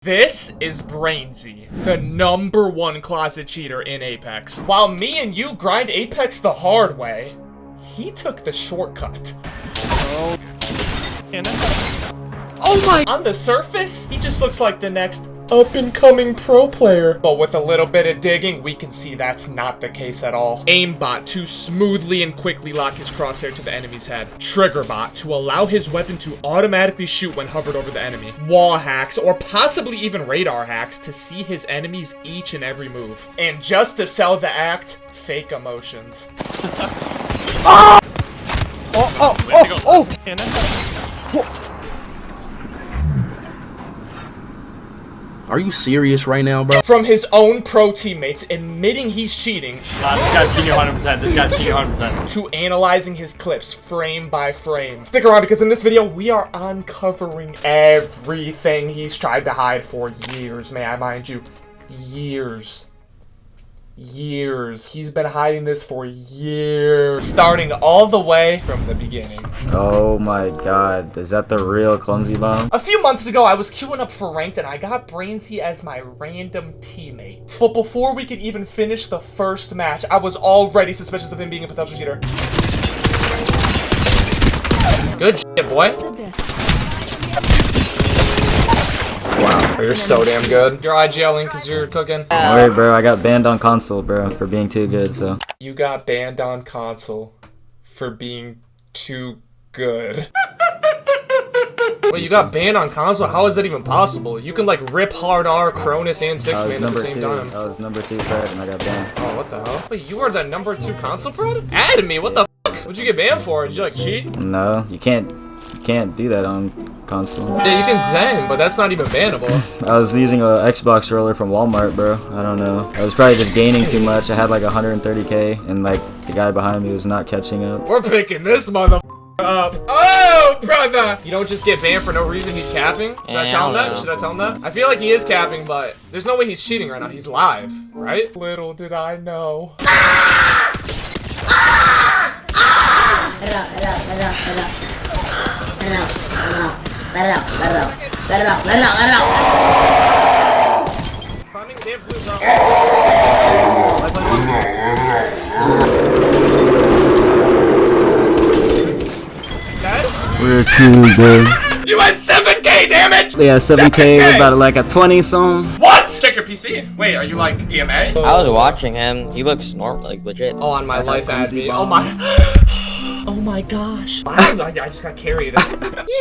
This is Brainsy, the #1 closet cheater in Apex. While me and you grind Apex the hard way, he took the shortcut. Oh my! On the surface, he just looks like the next up-and-coming pro player. But with a little bit of digging, we can see that's not the case at all. Aimbot to smoothly and quickly lock his crosshair to the enemy's head. Triggerbot to allow his weapon to automatically shoot when hovered over the enemy. Wallhacks, or possibly even radar hacks, to see his enemies each and every move. And just to sell the act, fake emotions. Are you serious right now, bro? From his own pro teammates admitting he's cheating. This guy's cheating 100%. This guy's cheating 100%. To analyzing his clips frame by frame. Stick around because in this video, we are uncovering everything he's tried to hide for years, may I mind you. Years. He's been hiding this for years. Starting all the way from the beginning. Oh my god, is that the real Clumsy bomb? A few months ago, I was queuing up for ranked and I got Brainsy as my random teammate. But before we could even finish the first match, I was already suspicious of him being a potential cheater. Good shit, boy. Wow, you're so damn good. You're IGLing because you're cooking. Alright, bro, I got banned on console, bro, for being too good, so. You got banned on console for being too good. Wait, you got banned on console? How is that even possible? You can like rip hard R, Cronus, and 6-man at the same time. I was number 2 threat and I got banned. Oh, what the hell? Wait, you were the #2 console pro? Add me, what the fuck? What'd you get banned for? Did you like cheat? No, you can't do that on console. Yeah, you can zang, but that's not even bannable. I was using a Xbox roller from Walmart, bro. I don't know. I was probably just gaining too much. I had like 130k, and like the guy behind me was not catching up. We're picking this motherfucker up. Oh, brother! You don't just get banned for no reason. He's capping. Should I tell him that? Should I tell him that? I feel like he is capping, but there's no way he's cheating right now. He's live, right? Little did I know. Let it out. We're too good. You had 7k damage! Yeah, 7k with about like a 20 song. What? Check your PC. Wait, are you like DMA? I was watching him. He looks like legit. Oh, on my life ad me. Oh my. Oh my gosh. I just got carried.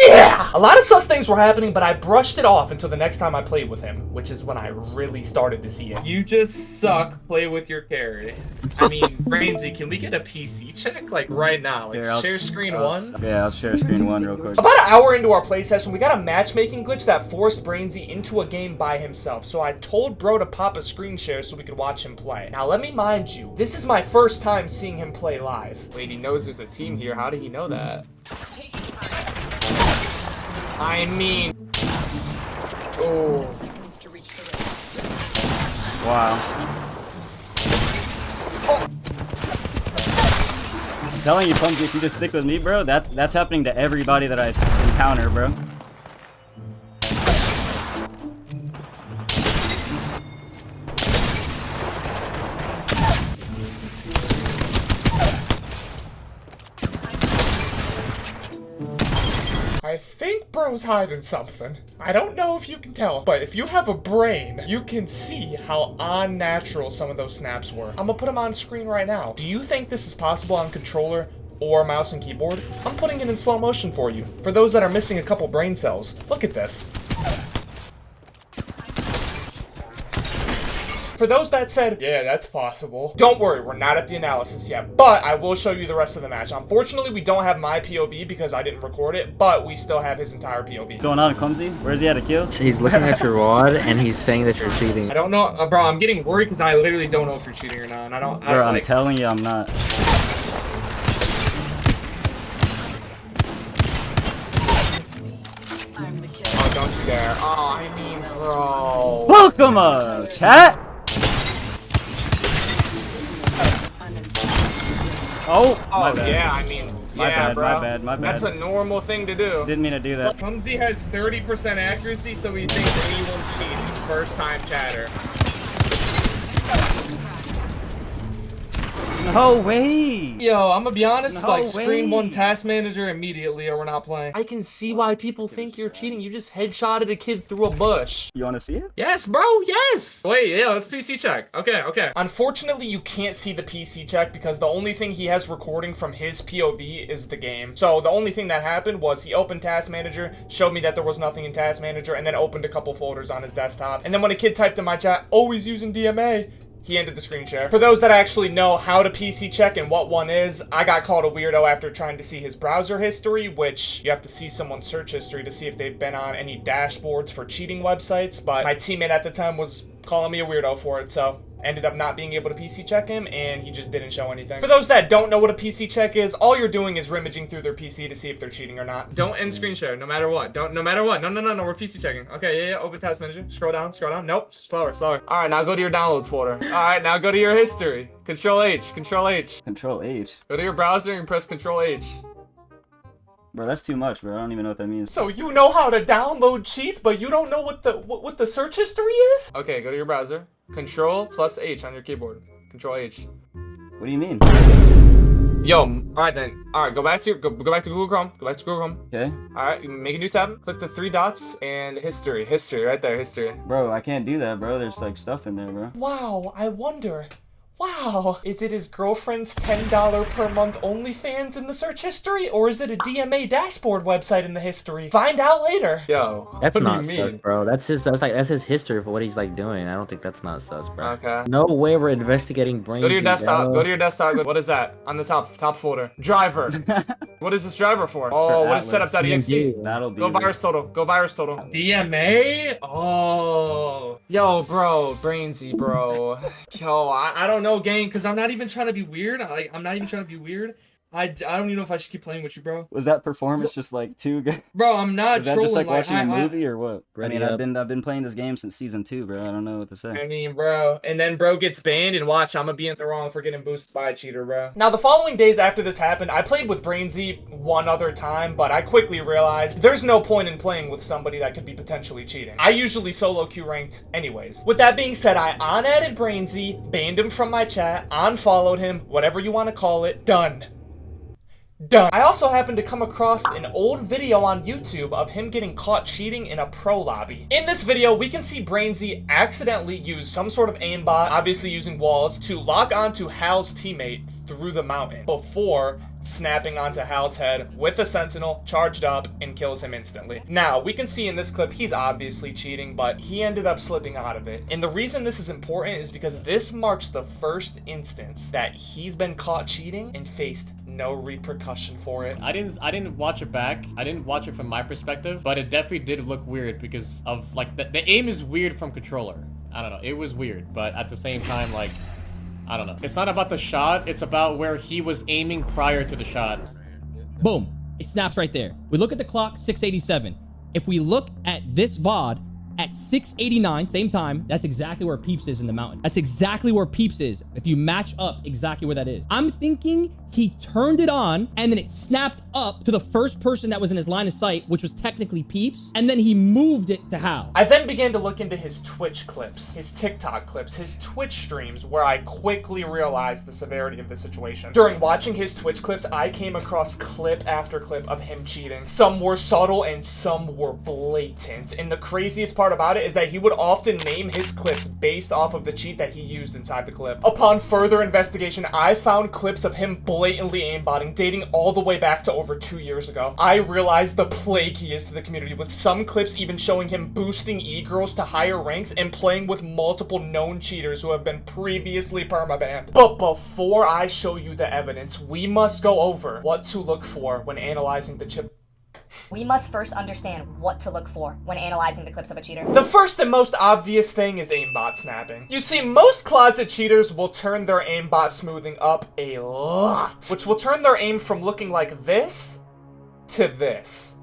Yeah! A lot of sus things were happening, but I brushed it off until the next time I played with him, which is when I really started to see it. You just suck. Play with your carry. I mean, Brainsy, can we get a PC check? Like right now. Like, Here, share screen 1? Yeah, I'll share screen 1 real quick. About an hour into our play session, we got a matchmaking glitch that forced Brainsy into a game by himself. So I told bro to pop a screen share so we could watch him play. Now let me mind you, this is my first time seeing him play live. Wait, he knows there's a team here. How did he know that? I mean... Oh. Wow. I'm telling you, Clumsy, if you just stick with me, bro, that's happening to everybody that I encounter, bro. I think bro's hiding something. I don't know if you can tell, but if you have a brain, you can see how unnatural some of those snaps were. I'm gonna put them on screen right now. Do you think this is possible on controller or mouse and keyboard? I'm putting it in slow motion for you. For those that are missing a couple brain cells, look at this. For those that said, yeah, that's possible, don't worry, we're not at the analysis yet, but I will show you the rest of the match. Unfortunately, we don't have my POV because I didn't record it, but we still have his entire POV. What's going on, Clumsy? Where's he at a kill? He's looking at your rod and he's saying that you're cheating. I don't know, bro, I'm getting worried because I literally don't know if you're cheating or not, and I don't Bro, I'm like... telling you, I'm not. Oh, don't you dare. Oh, I mean, bro. Welcome up, chat! Oh, Oh, yeah, I mean... My Yeah, bad, bro. my bad, my bad. That's a normal thing to do. Didn't mean to do that. Clumsy has 30% accuracy, so he thinks anyone's cheating. First time chatter. No way! Yo, I'm gonna be honest, No like, screen way. one task manager immediately or we're not playing. I can see why people think you're cheating. You just headshotted a kid through a bush. You wanna see it? Yes, bro, yes! Wait, yeah, let's PC check. Okay, okay. Unfortunately, you can't see the PC check because the only thing he has recording from his POV is the game. So the only thing that happened was he opened Task Manager, showed me that there was nothing in Task Manager, and then opened a couple folders on his desktop. And then when a kid typed in my chat, oh, he's using DMA, he ended the screen share. For those that actually know how to PC check and what one is, I got called a weirdo after trying to see his browser history, which you have to see someone's search history to see if they've been on any dashboards for cheating websites, but my teammate at the time was calling me a weirdo for it, so ended up not being able to PC check him, and he just didn't show anything. For those that don't know what a PC check is, all you're doing is rummaging through their PC to see if they're cheating or not. Don't end screen share, no matter what. No matter what. No, we're PC checking. Okay, yeah, open Task Manager. Scroll down. Nope, slower. All right, now go to your downloads folder. All right, now go to your history. Control H. Control H. Go to your browser and press Control H. Bro, that's too much, bro. I don't even know what that means. So you know how to download cheats, but you don't know what the search history is? Okay, go to your browser. Control plus H on your keyboard. Control H. What do you mean? Yo, alright then. Alright, go back to Google Chrome. Go back to Google Chrome. Okay. Alright, make a new tab. Click the 3 dots and history. History, right there, history. Bro, I can't do that, bro. There's like stuff in there, bro. Wow, I wonder. Wow, is it his girlfriend's $10 per month OnlyFans in the search history, or is it a DMA dashboard website in the history? Find out later. Yo, That's what not do you sus, mean? bro. That's his history for what he's like doing. I don't think that's not sus, bro. Okay. No way we're investigating Brainsy. Go to your desktop. bro. Go to your desktop. What is that on the top folder? Driver. What is this driver for? Oh, what is setup.exe? That'll be Go virus total. Go virus total. DMA? Oh. Yo, bro. Brainsy, bro. Yo, I don't know, gang, because I'm not even trying to be weird. I'm not even trying to be weird. I don't even know if I should keep playing with you, bro. Was that performance just like too good? Bro, I'm not Was that trolling. just like watching a movie or what? I Ready mean, up. I've been playing this game since season 2, bro. I don't know what to say. I mean, bro. And then bro gets banned, and watch, I'm gonna be in the wrong for getting boosted by a cheater, bro. Now, the following days after this happened, I played with Brainsy one other time, but I quickly realized there's no point in playing with somebody that could be potentially cheating. I usually solo queue ranked anyways. With that being said, I unadded Brainsy, banned him from my chat, unfollowed him, whatever you want to call it. Done. I also happened to come across an old video on YouTube of him getting caught cheating in a pro lobby. In this video, we can see Brainsy accidentally use some sort of aimbot, obviously using walls, to lock onto Hal's teammate through the mountain before snapping onto Hal's head with a sentinel charged up and kills him instantly. Now, we can see in this clip he's obviously cheating, but he ended up slipping out of it. And the reason this is important is because this marks the first instance that he's been caught cheating and faced no repercussion for it. I didn't watch it back. I didn't watch it from my perspective, but it definitely did look weird because of like the aim is weird from controller. I don't know. It was weird, but at the same time, like, I don't know. It's not about the shot. It's about where he was aiming prior to the shot. Boom. It snaps right there. We look at the clock, 6:87. If we look at this VOD at 6:89, same time, that's exactly where Peeps is in the mountain. That's exactly where Peeps is. If you match up exactly where that is. I'm thinking he turned it on and then it snapped up to the first person that was in his line of sight, which was technically Peeps, and then he moved it to Hal. I then began to look into his Twitch clips, his TikTok clips, his Twitch streams, where I quickly realized the severity of the situation. During watching his Twitch clips, I came across clip after clip of him cheating. Some were subtle and some were blatant. And the craziest part about it is that he would often name his clips based off of the cheat that he used inside the clip. Upon further investigation, I found clips of him blatantly aimbotting, dating all the way back to over 2 years ago. I realized the plague he is to the community, with some clips even showing him boosting e-girls to higher ranks and playing with multiple known cheaters who have been previously permabanned. But before I show you the evidence, we must go over what to look for when analyzing the chip. We must first understand what to look for when analyzing the clips of a cheater. The first and most obvious thing is aimbot snapping. You see, most closet cheaters will turn their aimbot smoothing up a lot, which will turn their aim from looking like this to this.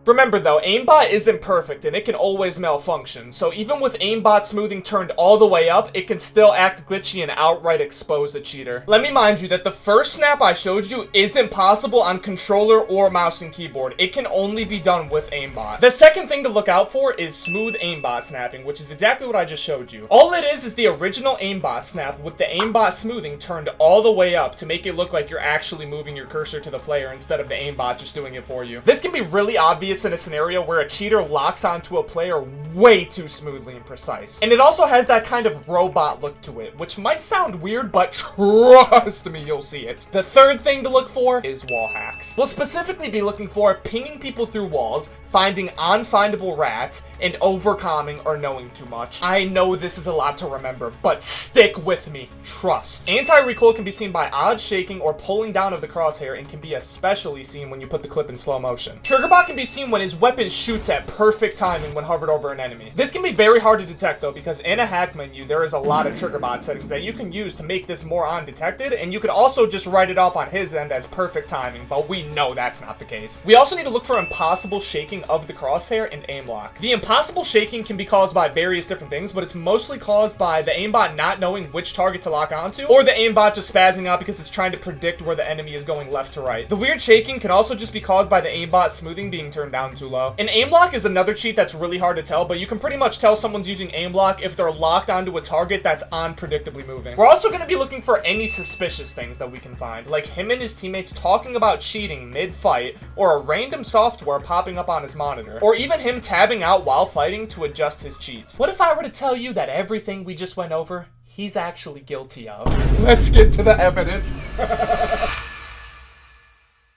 Remember though, Aimbot isn't perfect and it can always malfunction, so even with Aimbot smoothing turned all the way up, it can still act glitchy and outright expose a cheater. Let me mind you that the first snap I showed you isn't possible on controller or mouse and keyboard. It can only be done with Aimbot. The second thing to look out for is smooth Aimbot snapping, which is exactly what I just showed you. All it is the original Aimbot snap with the Aimbot smoothing turned all the way up to make it look like you're actually moving your cursor to the player instead of the Aimbot just doing it for you. This can be really obvious in a scenario where a cheater locks onto a player way too smoothly and precise. And it also has that kind of robot look to it, which might sound weird, but trust me, you'll see it. The third thing to look for is wall hacks. We'll specifically be looking for pinging people through walls, finding unfindable rats, and overcalming or knowing too much. I know this is a lot to remember, but stick with me. Trust. Anti-recoil can be seen by odd shaking or pulling down of the crosshair and can be especially seen when you put the clip in slow motion. Triggerbot can be seen when his weapon shoots at perfect timing when hovered over an enemy. This can be very hard to detect though, because in a hack menu there is a lot of Triggerbot settings that you can use to make this more undetected, and you could also just write it off on his end as perfect timing, but we know that's not the case. We also need to look for impossible shaking of the crosshair and aim lock. The impossible shaking can be caused by various different things, but it's mostly caused by the aimbot not knowing which target to lock onto, or the aimbot just spazzing out because it's trying to predict where the enemy is going left to right. The weird shaking can also just be caused by the aimbot smoothing being turned down too low. An aim lock is another cheat that's really hard to tell, but you can pretty much tell someone's using aim lock if they're locked onto a target that's unpredictably moving. We're also going to be looking for any suspicious things that we can find, like him and his teammates talking about cheating mid-fight, or a random software popping up on his monitor, or even him tabbing out while fighting to adjust his cheats. What if I were to tell you that everything we just went over, he's actually guilty of? Let's get to the evidence.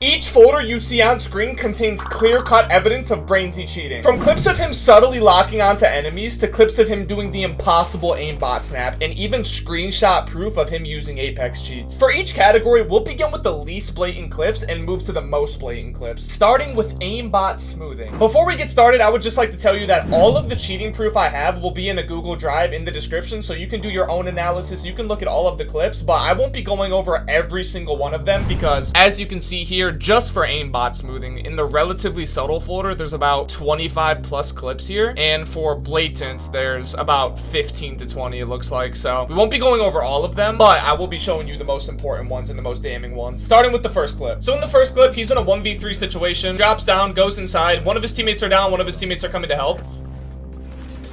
Each folder you see on screen contains clear-cut evidence of Brainsy cheating. From clips of him subtly locking onto enemies, to clips of him doing the impossible aimbot snap, and even screenshot proof of him using Apex cheats. For each category, we'll begin with the least blatant clips and move to the most blatant clips, starting with aimbot smoothing. Before we get started, I would just like to tell you that all of the cheating proof I have will be in a Google Drive in the description, so you can do your own analysis, you can look at all of the clips, but I won't be going over every single one of them because, as you can see here, just for aimbot smoothing, in the relatively subtle folder, there's about 25 plus clips here, and for blatant, there's about 15 to 20, it looks like. So we won't be going over all of them, but I will be showing you the most important ones and the most damning ones, starting with the first clip. So in the first clip, he's in a 1v3 situation, drops down, goes inside, one of his teammates are down, one of his teammates are coming to help.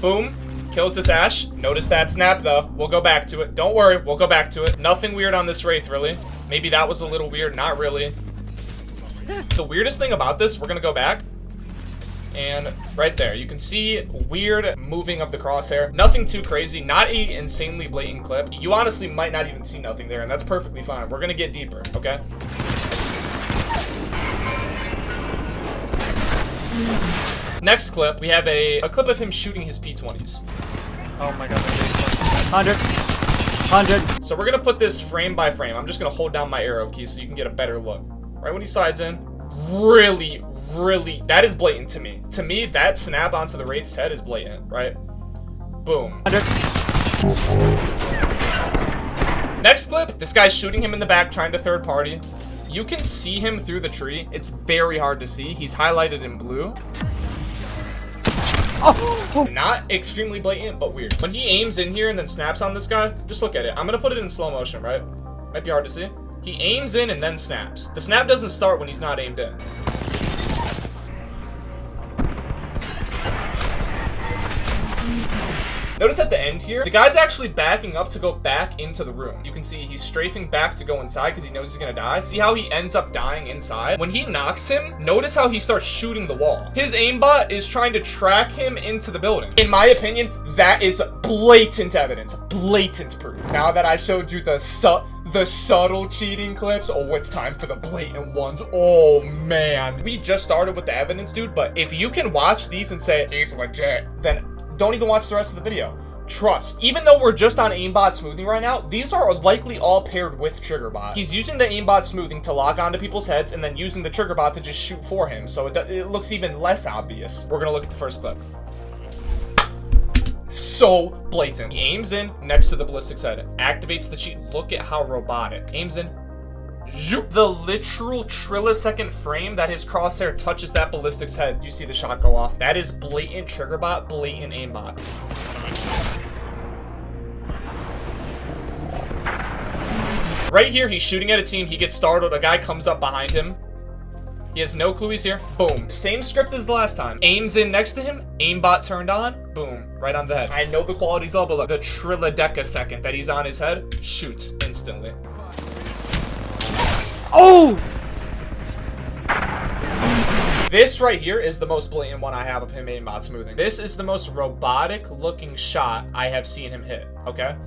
Boom. Kills this Ash. Notice that snap though. We'll go back to it. Don't worry, we'll go back to it. Nothing weird on this Wraith, really. Maybe that was a little weird, not really. The weirdest thing about this, we're gonna go back, and right there, you can see weird moving of the crosshair. Nothing too crazy, not a insanely blatant clip. You honestly might not even see nothing there, and that's perfectly fine. We're gonna get deeper, okay? Next clip, we have a clip of him shooting his P20s. Oh my god, 100. So we're gonna put this frame by frame. I'm just gonna hold down my arrow key so you can get a better look. Right when he sides in, really, that is blatant to me. To me, that snap onto the Wraith's head is blatant, right? Boom. 100. Next clip, this guy's shooting him in the back, trying to third party. You can see him through the tree. It's very hard to see. He's highlighted in blue. Oh. Not extremely blatant, but weird. When he aims in here and then snaps on this guy, just look at it. I'm gonna put it in slow motion, right? Might be hard to see. He aims in and then snaps. The snap doesn't start when he's not aimed in. Notice at the end here, the guy's actually backing up to go back into the room. You can see he's strafing back to go inside because he knows he's gonna die. See how he ends up dying inside? When he knocks him, notice how he starts shooting the wall. His aimbot is trying to track him into the building. In my opinion, that is blatant evidence, blatant proof. Now that I showed you the subtle cheating clips, oh, it's time for the blatant ones. Oh man, we just started with the evidence, dude, but if you can watch these and say he's legit, then don't even watch the rest of the video. Trust. Even though we're just on aimbot smoothing right now, these are likely all paired with Triggerbot. He's using the aimbot smoothing to lock onto people's heads and then using the Triggerbot to just shoot for him, so it looks even less obvious. We're gonna look at the first clip. So blatant. He aims in next to the ballistic head, activates the cheat. Look at how robotic. Aims in, Zoop. The literal trillisecond frame that his crosshair touches that ballistic's head, you see the shot go off. That is blatant Triggerbot, blatant aimbot. Right here, he's shooting at a team. He gets startled. A guy comes up behind him. He has no clue he's here. Boom. Same script as the last time. Aims in next to him. Aimbot turned on. Boom. Right on the head. I know the quality's all, but look. The trillideca-second that he's on his head, shoots instantly. Oh! This right here is the most blatant one I have of him aimbot smoothing. This is the most robotic looking shot I have seen him hit, okay?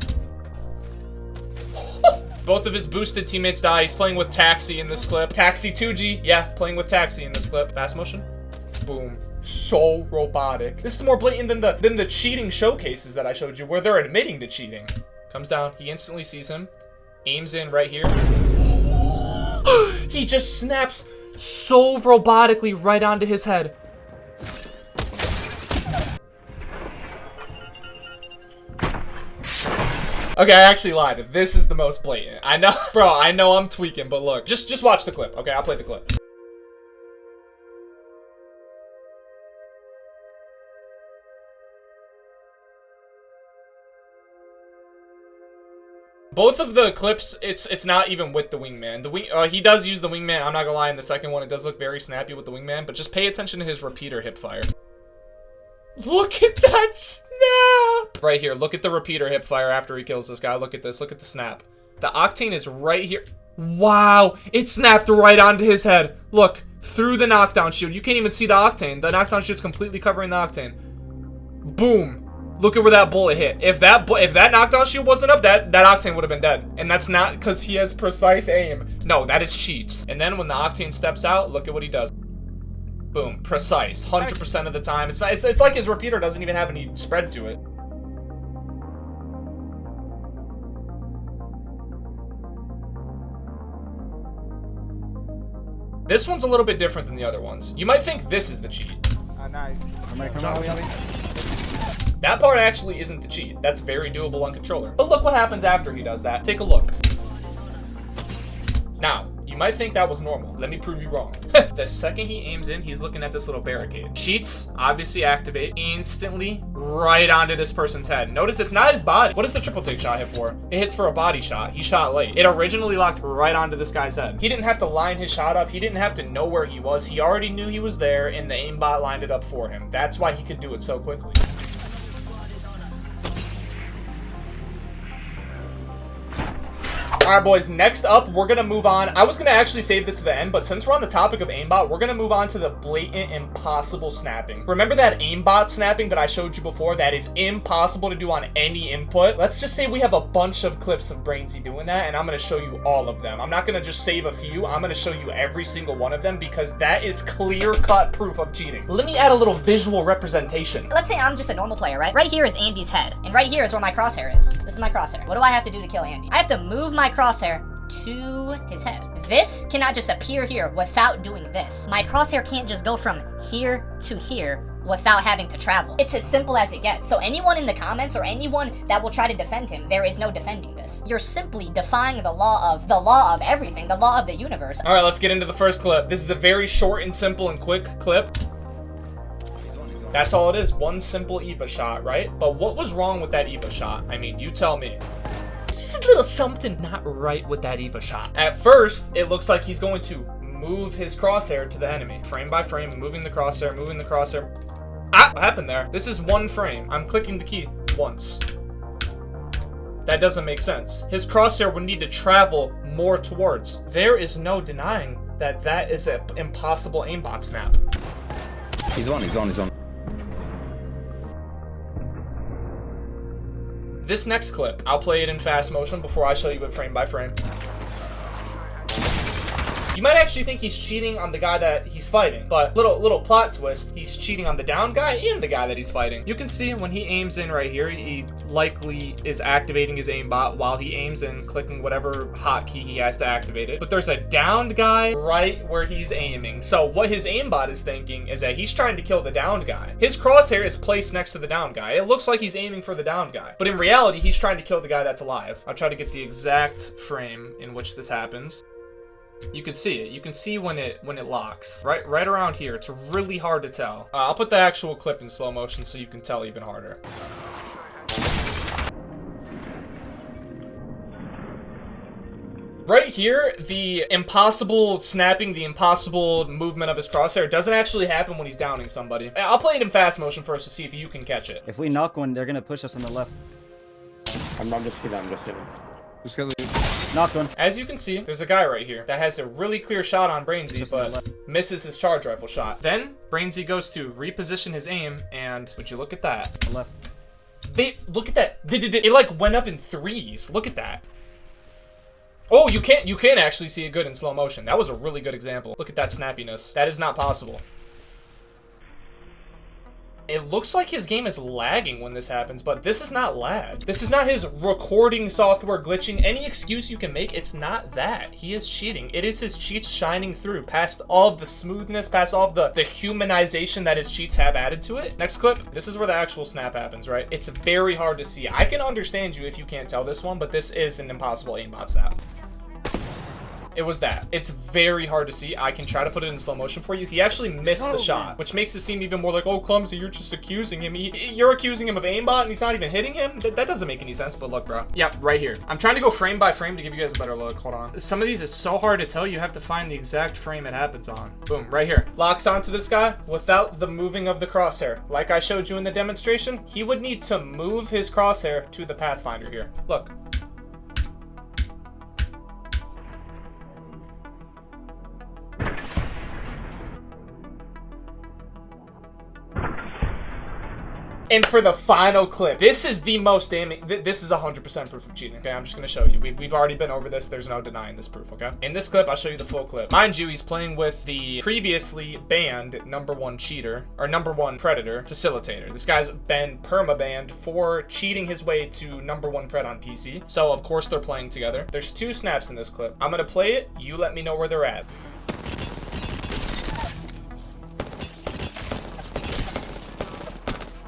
Both of his boosted teammates die. He's playing with Taxi in this clip. Taxi 2G. Yeah, playing with Taxi in this clip. Fast motion. Boom. So robotic. This is more blatant than the cheating showcases that I showed you where they're admitting to cheating. Comes down. He instantly sees him. Aims in right here. He just snaps so robotically right onto his head. Okay, I actually lied. This is the most blatant. I know, bro, I know I'm tweaking, but look. Just watch the clip, okay? I'll play the clip. Both of the clips, it's not even with the wingman. He does use the wingman. I'm not gonna lie, in the second one, it does look very snappy with the wingman, but just pay attention to his repeater hip fire. Look at that snap! Right here, look at the repeater hip fire after he kills this guy. Look at this, look at the snap. The Octane is right here. Wow, it snapped right onto his head. Look, through the knockdown shield. You can't even see the Octane. The knockdown shield's completely covering the Octane. Boom. Look at where that bullet hit. If that knockdown shield wasn't up, that Octane would have been dead. And that's not because he has precise aim. No, that is cheats. And then when the Octane steps out, look at what he does. Boom, precise, 100% of the time. It's like his repeater doesn't even have any spread to it. This one's a little bit different than the other ones. You might think this is the cheat. Nice. That part actually isn't the cheat. That's very doable on controller. But look what happens after he does that. Take a look. Now, you might think that was normal. Let me prove you wrong. The second he aims in, he's looking at this little barricade. Cheats, obviously activate, instantly right onto this person's head. Notice it's not his body. What does the triple take shot hit for? It hits for a body shot. He shot late. It originally locked right onto this guy's head. He didn't have to line his shot up. He didn't have to know where he was. He already knew he was there, and the aimbot lined it up for him. That's why he could do it so quickly. Alright, boys, next up, we're gonna move on. I was gonna actually save this to the end, but since we're on the topic of aimbot, we're gonna move on to the blatant impossible snapping. Remember that aimbot snapping that I showed you before that is impossible to do on any input? Let's just say we have a bunch of clips of Brainsy doing that, and I'm gonna show you all of them. I'm not gonna just save a few, I'm gonna show you every single one of them because that is clear-cut proof of cheating. Let me add a little visual representation. Let's say I'm just a normal player, right? Right here is Andy's head, and right here is where my crosshair is. This is my crosshair. What do I have to do to kill Andy? I have to move my crosshair to his head. This cannot just appear here without doing this. My crosshair can't just go from here to here without having to travel. It's as simple as it gets. So anyone in the comments or anyone that will try to defend him, there is no defending this. You're simply defying the law of everything, the law of the universe. All right, let's get into the first clip. This is a very short and simple and quick clip. That's all it is, one simple Eva shot, right? But what was wrong with that Eva shot? I mean, you tell me. Just a little something not right with that Eva shot. At first, it looks like he's going to move his crosshair to the enemy. Frame by frame, moving the crosshair, moving the crosshair. Ah! What happened there? This is one frame. I'm clicking the key once. That doesn't make sense. His crosshair would need to travel more towards. There is no denying that that is an impossible aimbot snap. He's on. This next clip, I'll play it in fast motion before I show you it frame by frame. You might actually think he's cheating on the guy that he's fighting, but little plot twist, he's cheating on the down guy and the guy that he's fighting. You can see when he aims in right here, he likely is activating his aimbot while he aims in, clicking whatever hotkey he has to activate it. But there's a downed guy right where he's aiming. So what his aimbot is thinking is that he's trying to kill the downed guy. His crosshair is placed next to the downed guy. It looks like he's aiming for the downed guy, but in reality, he's trying to kill the guy that's alive. I'll try to get the exact frame in which this happens. You can see it. You can see when it locks. Right around here. It's really hard to tell. I'll put the actual clip in slow motion so you can tell even harder. Right here, the impossible snapping, the impossible movement of his crosshair doesn't actually happen when he's downing somebody. I'll play it in fast motion first to see if you can catch it. If we knock one, they're gonna push us on the left. I'm just hitting. Knocked one. As you can see, there's a guy right here that has a really clear shot on Brainsy, but misses his charge rifle shot. Then, Brainsy goes to reposition his aim, and would you look at that? Left. Look at that. It like went up in threes. Look at that. Oh, you can actually see it good in slow motion. That was a really good example. Look at that snappiness. That is not possible. It looks like his game is lagging when this happens, but this is not lag. This is not his recording software glitching. Any excuse you can make, it's not that. He is cheating. It is his cheats shining through past all of the smoothness, past all of the humanization that his cheats have added to it. Next clip. This is where the actual snap happens, right? It's very hard to see. I can understand you if you can't tell this one, but this is an impossible aimbot snap. It was that. It's very hard to see. I can try to put it in slow motion for you. He actually missed the shot, which makes it seem even more like, oh, Clumsy, you're just accusing him. You're accusing him of aimbot and he's not even hitting him? That doesn't make any sense, but look, bro. Yep, right here. I'm trying to go frame by frame to give you guys a better look. Hold on. Some of these is so hard to tell. You have to find the exact frame it happens on. Boom, right here. Locks onto this guy without the moving of the crosshair. Like I showed you in the demonstration, he would need to move his crosshair to the Pathfinder here. Look. And for the final clip, this is the most damning. This is 100% proof of cheating, okay? I'm just going to show you. We've already been over this. There's no denying this proof, okay? In this clip, I'll show you the full clip. Mind you, he's playing with the previously banned #1 cheater, or #1 predator facilitator. This guy's been perma-banned for cheating his way to #1 pred on PC. So, of course, they're playing together. There's 2 snaps in this clip. I'm going to play it. You let me know where they're at.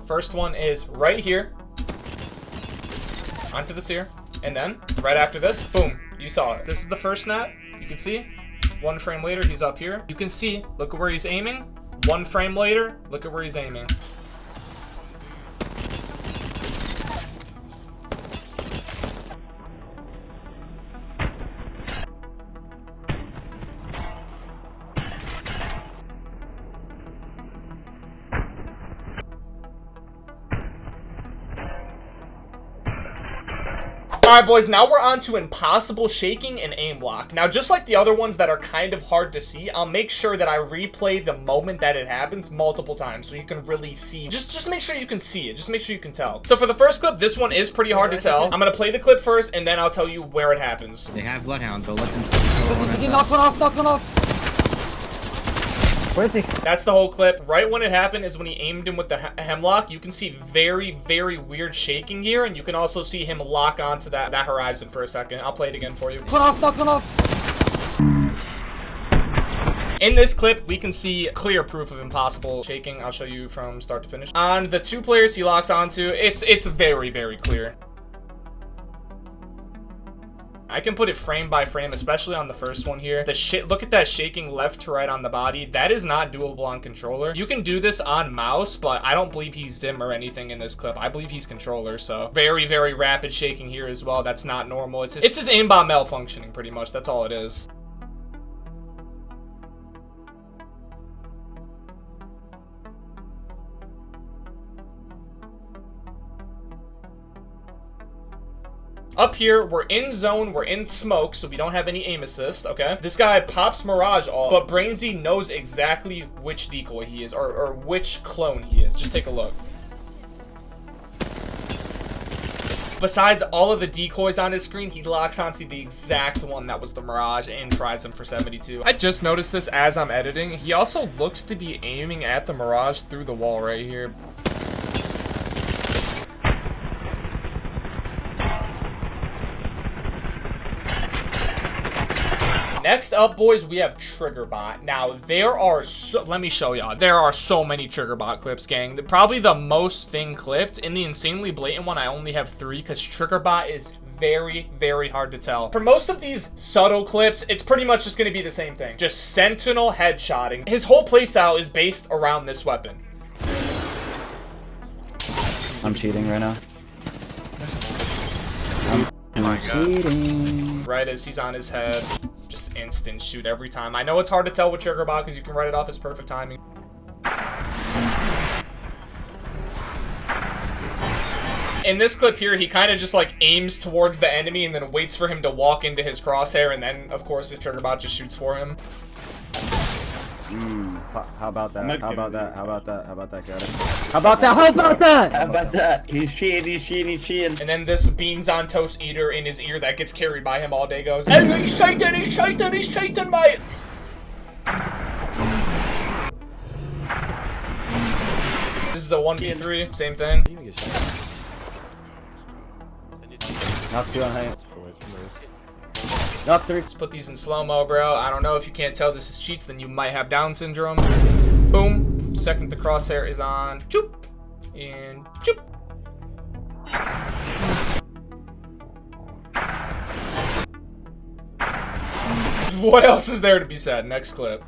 First one is right here onto the sear, and then right after this, boom, you saw it. This is the first snap. You can see 1 frame later, he's up here. You can see, look at where he's aiming. 1 frame later, look at where he's aiming. Alright boys, now we're on to impossible shaking and aim lock. Now just like the other ones that are kind of hard to see, I'll make sure that I replay the moment that it happens multiple times so you can really see. Just make sure you can see it. Just make sure you can tell. So for the first clip, this one is pretty hard to tell. I'm gonna play the clip first and then I'll tell you where it happens. They have Bloodhound, but let them see. Knock one off. Where is he? That's the whole clip. Right when it happened is when he aimed him with the hemlock. You can see very, very weird shaking here, and you can also see him lock onto that horizon for a second. I'll play it again for you. Knock one off. In this clip, we can see clear proof of impossible shaking. I'll show you from start to finish. On the 2 players he locks onto, it's very, very clear. I can put it frame by frame, especially on the first one here. Look at that shaking left to right on the body. That is not doable on controller. You can do this on mouse, but I don't believe he's Zim or anything in this clip. I believe he's controller, so very, very rapid shaking here as well. That's not normal. It's his aimbot malfunctioning pretty much. That's all it is. Up here, we're in zone, we're in smoke, so we don't have any aim assist, okay? This guy pops Mirage off, but Brainsy knows exactly which decoy he is, or which clone he is. Just take a look. Besides all of the decoys on his screen, he locks onto the exact one that was the Mirage and tries him for 72. I just noticed this as I'm editing. He also looks to be aiming at the Mirage through the wall right here. Next up, boys, we have Triggerbot. Now, let me show y'all. There are so many Triggerbot clips, gang. Probably the most thing clipped. In the insanely blatant one, I only have 3 because Triggerbot is very, very hard to tell. For most of these subtle clips, it's pretty much just going to be the same thing. Just sentinel headshotting. His whole playstyle is based around this weapon. I'm cheating right now. I'm cheating. Right as he's on his head, just instant shoot every time. I know it's hard to tell with Triggerbot because you can write it off as perfect timing. In this clip here, he kind of just like aims towards the enemy and then waits for him to walk into his crosshair, and then of course his Triggerbot just shoots for him. How about that? How about that? How about that? How about that, Greta? How about that? How about that? How about that? He's cheating, he's cheating, he's cheating. And then this beans on toast eater in his ear that gets carried by him all day goes, "Hey, he's cheating, he's cheating, he's cheating, mate!" This is a 1v3, same thing. Knock 2 on height. Knock 3. Let's put these in slow-mo, bro. I don't know if you can't tell this is cheats, then you might have Down syndrome. Boom. Second the crosshair is on. Choop. And choop. What else is there to be said? Next clip.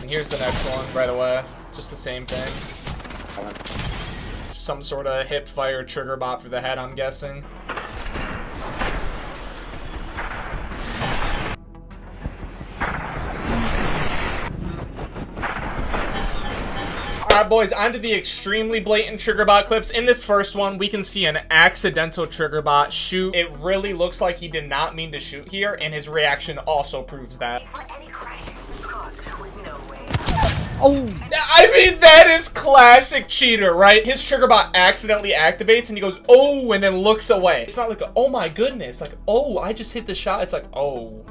And here's the next one right away. Just the same thing. Some sort of hip fire Triggerbot for the head, I'm guessing. Alright boys, on to the extremely blatant Triggerbot clips. In this first one, we can see an accidental Triggerbot shoot. It really looks like he did not mean to shoot here, and his reaction also proves that. Oh, I mean, that is classic cheater, right? His Triggerbot accidentally activates and he goes, oh, and then looks away. It's not like, a, oh my goodness, like, oh, I just hit the shot. It's like, oh.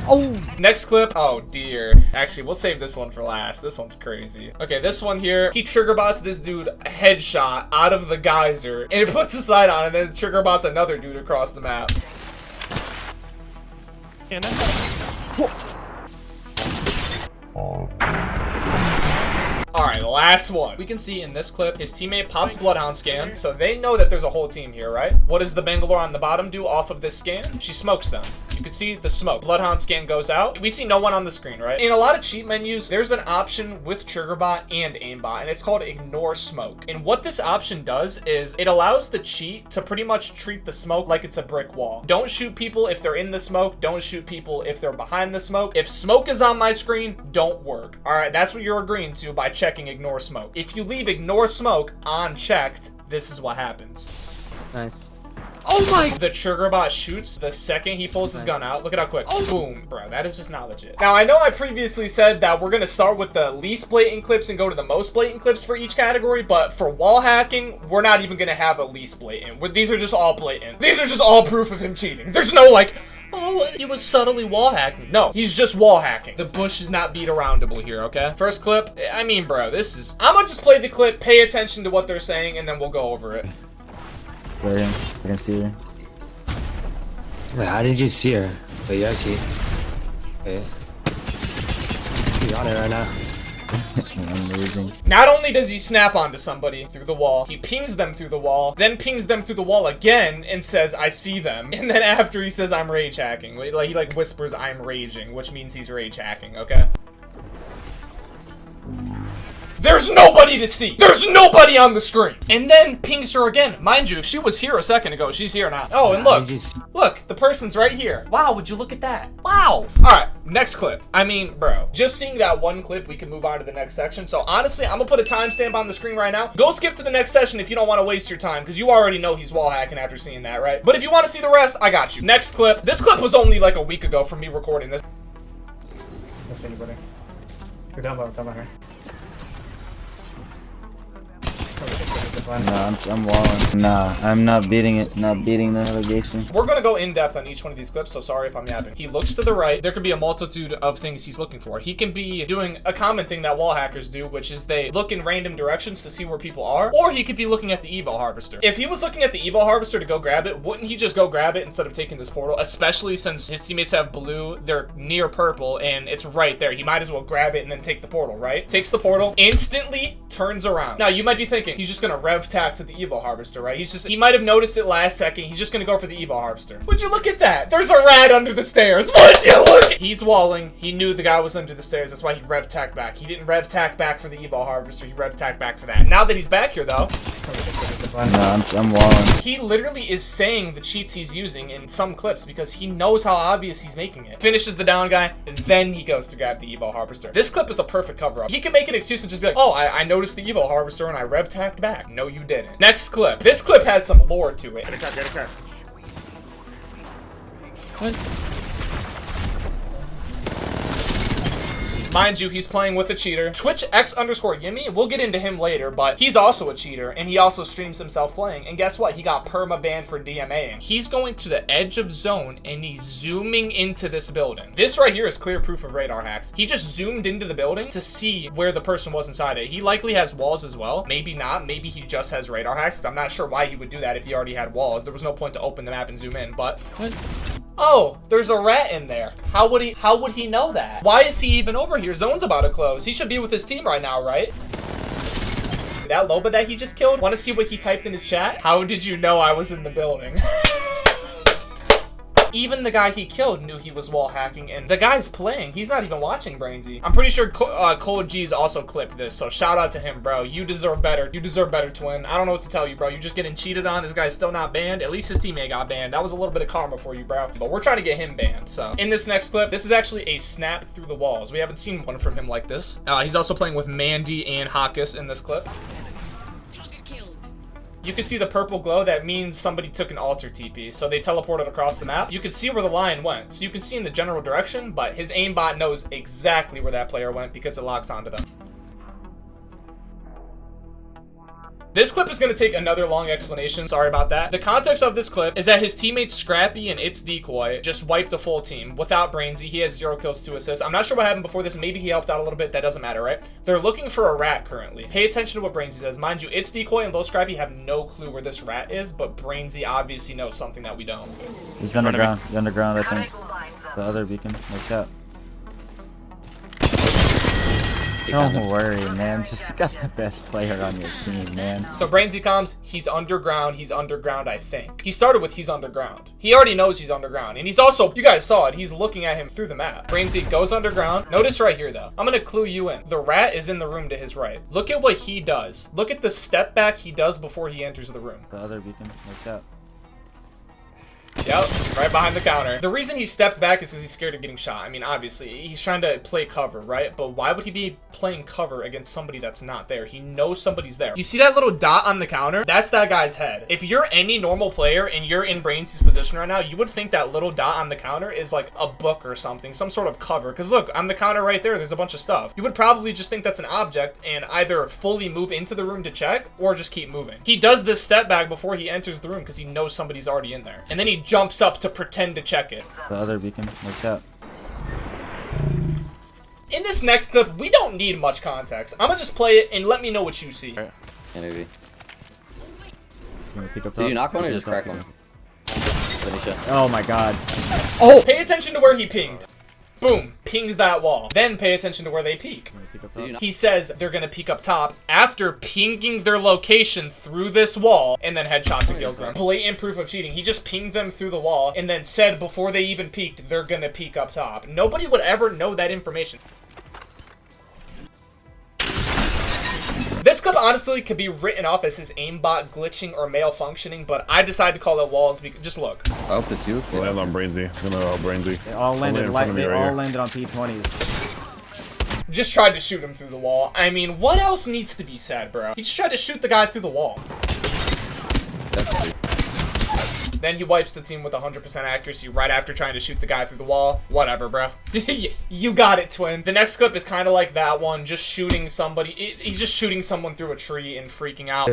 oh. Next clip. Oh dear. Actually, we'll save this one for last. This one's crazy. Okay, this one here. He Triggerbots this dude a headshot out of the geyser, and it puts a sight on, and then Triggerbots another dude across the map. And Alright, last one. We can see in this clip, his teammate pops Bloodhound scan, so they know that there's a whole team here, right? What does the Bangalore on the bottom do off of this scan? She smokes them. You can see the smoke. Bloodhound scan goes out. We see no one on the screen, right? In a lot of cheat menus, there's an option with Triggerbot and Aimbot, and it's called Ignore Smoke. And what this option does is it allows the cheat to pretty much treat the smoke like it's a brick wall. Don't shoot people if they're in the smoke. Don't shoot people if they're behind the smoke. If smoke is on my screen, don't work. Alright, that's what you're agreeing to by checking Ignore Smoke. If you leave Ignore Smoke unchecked, this is what happens. Nice. Oh my! The Triggerbot shoots the second he pulls his gun out. Look at how quick. Oh, boom. Bro, that is just not legit. Now, I know I previously said that we're going to start with the least blatant clips and go to the most blatant clips for each category, but for wall hacking, we're not even going to have a least blatant. These are just all blatant. These are just all proof of him cheating. There's no like, oh, he was subtly wall hacking. No, he's just wall hacking. The bush is not beat aroundable here, okay? First clip. I mean, bro, this is... I'm gonna just play the clip, pay attention to what they're saying, and then we'll go over it. Where I can see her. Wait, how did you see her? Wait, you actually... Wait. You on it right now. Amazing. Not only does he snap onto somebody through the wall, he pings them through the wall, then pings them through the wall again and says, I see them. And then after he says, I'm rage hacking. He like whispers, I'm raging, which means he's rage hacking, okay? There's nobody to see. There's nobody on the screen. And then pings her again. Mind you, if she was here a second ago, she's here now. Oh, and look. Look, the person's right here. Wow, would you look at that? Wow. All right, next clip. I mean, bro, just seeing that one clip, we can move on to the next section. So honestly, I'm gonna put a timestamp on the screen right now. Go skip to the next session if you don't want to waste your time, because you already know he's wall hacking after seeing that, right? But if you want to see the rest, I got you. Next clip. This clip was only like a week ago from me recording this. That's anybody. You're down by her. Nah, I'm walling. Nah, I'm not beating it. Not beating the navigation. We're gonna go in depth on each one of these clips, so sorry if I'm yapping. He looks to the right. There could be a multitude of things he's looking for. He can be doing a common thing that wall hackers do, which is they look in random directions to see where people are, or he could be looking at the Evo harvester. If he was looking at the Evo harvester to go grab it, wouldn't he just go grab it instead of taking this portal? Especially since his teammates have blue, they're near purple, and it's right there. He might as well grab it and then take the portal, right? Takes the portal, instantly turns around. Now, you might be thinking, he's just gonna rev tack to the Evo harvester, right? He might have noticed it last second. He's just gonna go for the Evo harvester. Would you look at that? There's a rat under the stairs. Would you look at— He's walling. He knew the guy was under the stairs. That's why he rev tacked back. He didn't rev tack back for the Evo harvester. He rev tacked back for that. Now that he's back here, though, Nah, I'm walling. he literally is saying the cheats he's using in some clips because he knows how obvious he's making it. Finishes the down guy, and then he goes to grab the Evo harvester. This clip is a perfect cover-up. He can make an excuse and just be like, oh, I noticed the Evo harvester and I rev tacked back. No, you didn't. Next clip. This clip has some lore to it. Mind you, he's playing with a cheater. Twitch X_Yimmy, we'll get into him later, but he's also a cheater, and he also streams himself playing. And guess what? He got perma-banned for DMAing. He's going to the edge of zone, and he's zooming into this building. This right here is clear proof of radar hacks. He just zoomed into the building to see where the person was inside it. He likely has walls as well. Maybe not. Maybe he just has radar hacks. I'm not sure why he would do that if he already had walls. There was no point to open the map and zoom in, but... Oh, there's a rat in there. How would he know that? Why is he even over here? Zone's about to close. He should be with his team right now, right? That Loba that he just killed? Want to see what he typed in his chat? How did you know I was in the building? Even the guy he killed knew he was wall hacking, and the guy's playing. He's not even watching Brainsy. I'm pretty sure Cold G's also clipped this, so shout out to him, bro. You deserve better. You deserve better, twin. I don't know what to tell you, bro. You're just getting cheated on. This guy's still not banned. At least his teammate got banned. That was a little bit of karma for you, bro. But we're trying to get him banned, so. In this next clip, this is actually a snap through the walls. We haven't seen one from him like this. He's also playing with Mandy and Hawkus in this clip. You can see the purple glow. That means somebody took an altar TP, so they teleported across the map. You can see where the line went, so you can see in the general direction, but his aimbot knows exactly where that player went because it locks onto them. This clip is going to take another long explanation. Sorry about that. The context of this clip is that his teammates Scrappy and It's Decoy just wiped a full team without Brainsy. He has 0 kills, 2 assists. I'm not sure what happened before this. Maybe he helped out a little bit. That doesn't matter, right? They're looking for a rat currently. Pay attention to what Brainsy says. Mind you, It's Decoy and Low Scrappy have no clue where this rat is, but Brainsy obviously knows something that we don't. He's underground. He's underground, I think. The other beacon. Like that. Don't worry, man. Just got the best player on your team, man. So Brainsy comes, he's underground, I think. He started with he's underground. He already knows he's underground. And he's also, you guys saw it, he's looking at him through the map. Brainsy goes underground. Notice right here, though. I'm gonna clue you in. The rat is in the room to his right. Look at what he does. Look at the step back he does before he enters the room. The other beacon, like that. Yep, right behind the counter. The reason he stepped back is because he's scared of getting shot. I mean, obviously, he's trying to play cover, right? But why would he be playing cover against somebody that's not there? He knows somebody's there. You see that little dot on the counter? That's that guy's head. If you're any normal player and you're in Brainsy's position right now, you would think that little dot on the counter is like a book or something, some sort of cover. Because look, on the counter right there, there's a bunch of stuff. You would probably just think that's an object and either fully move into the room to check or just keep moving. He does this step back before he enters the room because he knows somebody's already in there. And then he jumps up to pretend to check it. The other beacon, like that. In this next clip, we don't need much context. I'm gonna just play it and let me know what you see. Yeah, maybe. Did you knock one or just crack one? Oh my god. Oh! Pay attention to where he pinged. Boom. Pings that wall. Then pay attention to where they peek. He says they're gonna peek up top after pinging their location through this wall and then headshots and kills them. Blatant proof of cheating. He just pinged them through the wall and then said before they even peeked, they're gonna peek up top. Nobody would ever know that information. This clip honestly could be written off as his aimbot glitching or malfunctioning, but I decided to call it walls because just look. I hope it's you. I'll land on Brainsy. I'm gonna Brainsy. They all landed landed on P20s. Just tried to shoot him through the wall. I mean, what else needs to be said, bro? He just tried to shoot the guy through the wall. Then he wipes the team with 100% accuracy right after trying to shoot the guy through the wall. Whatever, bro. You got it, twin. The next clip is kind of like that one, just shooting somebody. He's just shooting someone through a tree and freaking out.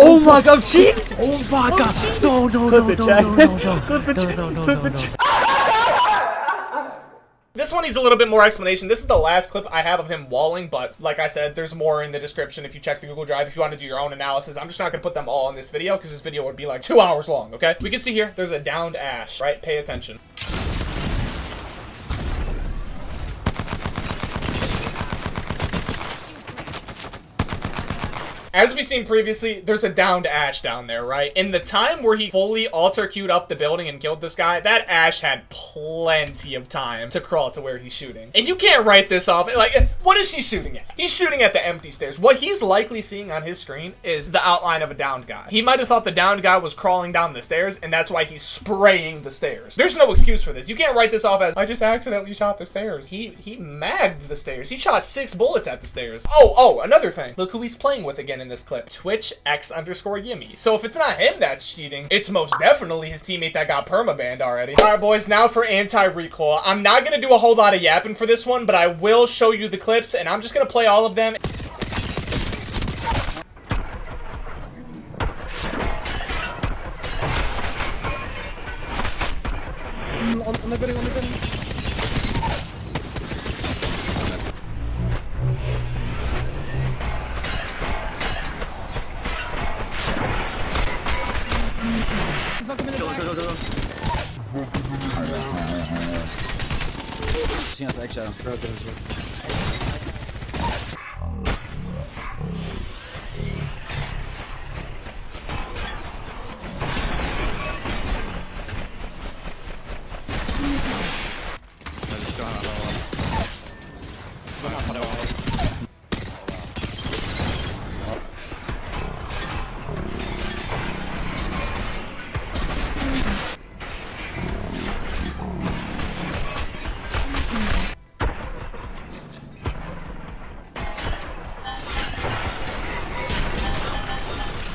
Oh my god, cheat! Oh my god! No, no, Clip no, it, no, Jack. no, no, no. Clip it, No, Jack. no, no, Clip no, it, no. Jack. This one needs a little bit more explanation. This is the last clip I have of him walling, but like I said, there's more in the description if you check the Google Drive if you want to do your own analysis. I'm just not going to put them all in this video because this video would be like 2 hours long, okay? We can see here, there's a downed Ash, right? Pay attention. As we've seen previously, there's a downed Ash down there, right? In the time where he fully alter-queued up the building and killed this guy, that Ash had plenty of time to crawl to where he's shooting. And you can't write this off. Like, what is he shooting at? He's shooting at the empty stairs. What he's likely seeing on his screen is the outline of a downed guy. He might have thought the downed guy was crawling down the stairs, and that's why he's spraying the stairs. There's no excuse for this. You can't write this off as, I just accidentally shot the stairs. He magged the stairs. He shot 6 bullets at the stairs. Oh, another thing. Look who he's playing with again in this clip. Twitch X_Yimmy. So if it's not him that's cheating, it's most definitely his teammate that got permabanned already. Alright boys, now for anti-recoil. I'm not gonna do a whole lot of yapping for this one, but I will show you the clips and I'm just gonna play all of them. On the building.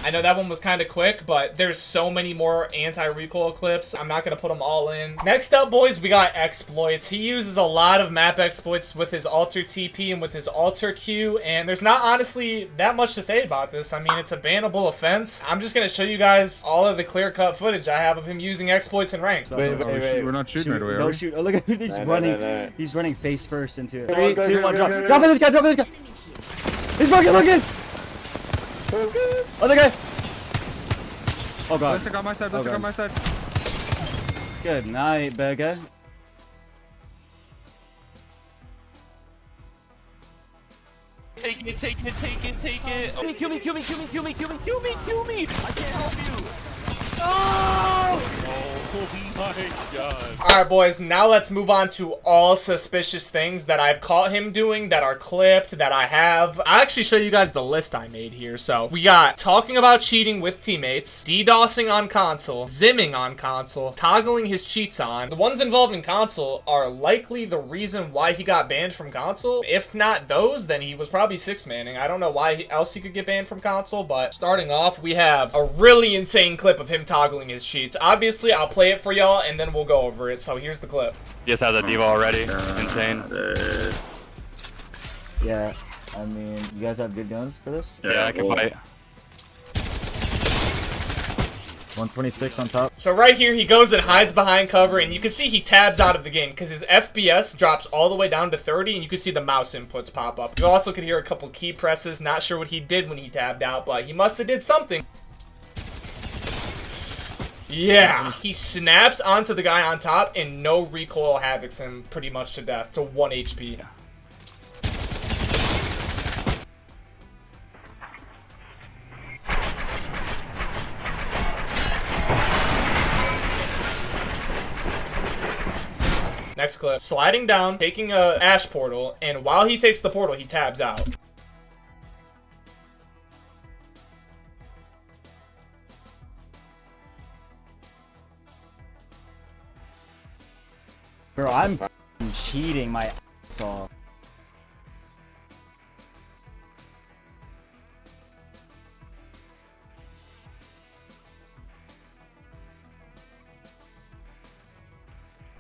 I know that one was kind of quick, but there's so many more anti-recoil clips. I'm not going to put them all in. Next up, boys, we got exploits. He uses a lot of map exploits with his alter TP and with his alter Q, and there's not honestly that much to say about this. I mean, it's a bannable offense. I'm just going to show you guys all of the clear-cut footage I have of him using exploits in ranked. Wait. We're not shooting right away, are No we? shoot. Oh, look at he's running. No. He's running face first into it. Go, 3, 2, 1, drop. go. Drop in this guy, drop in this guy. He's fucking looking. Other guy. Oh god. Let's check out my side. Let's check out my side. Good night, burger. Take it. Oh, kill me. I can't help you. Oh my god. Alright boys, now let's move on to all suspicious things that I've caught him doing that are clipped, that I have. I'll actually show you guys the list I made here. So, we got talking about cheating with teammates, DDOSing on console, zimming on console, toggling his cheats on. The ones involved in console are likely the reason why he got banned from console. If not those, then he was probably 6-manning. I don't know why else he could get banned from console, but starting off, we have a really insane clip of him toggling his cheats. Obviously, I'll play it for y'all and then we'll go over it. So here's the clip. You just have the Diva already. Insane. Yeah, I mean, you guys have good guns for this? Yeah, I can fight. 126 on top. So right here, he goes and hides behind cover, and you can see he tabs out of the game because his FPS drops all the way down to 30, and you can see the mouse inputs pop up. You also could hear a couple key presses. Not sure what he did when he tabbed out, but he must have did something. Yeah, he snaps onto the guy on top, and no recoil havocs him pretty much to death, to 1 HP. Yeah. Next clip. Sliding down, taking a Ash portal, and while he takes the portal, he tabs out. Bro, I'm cheating my ass off.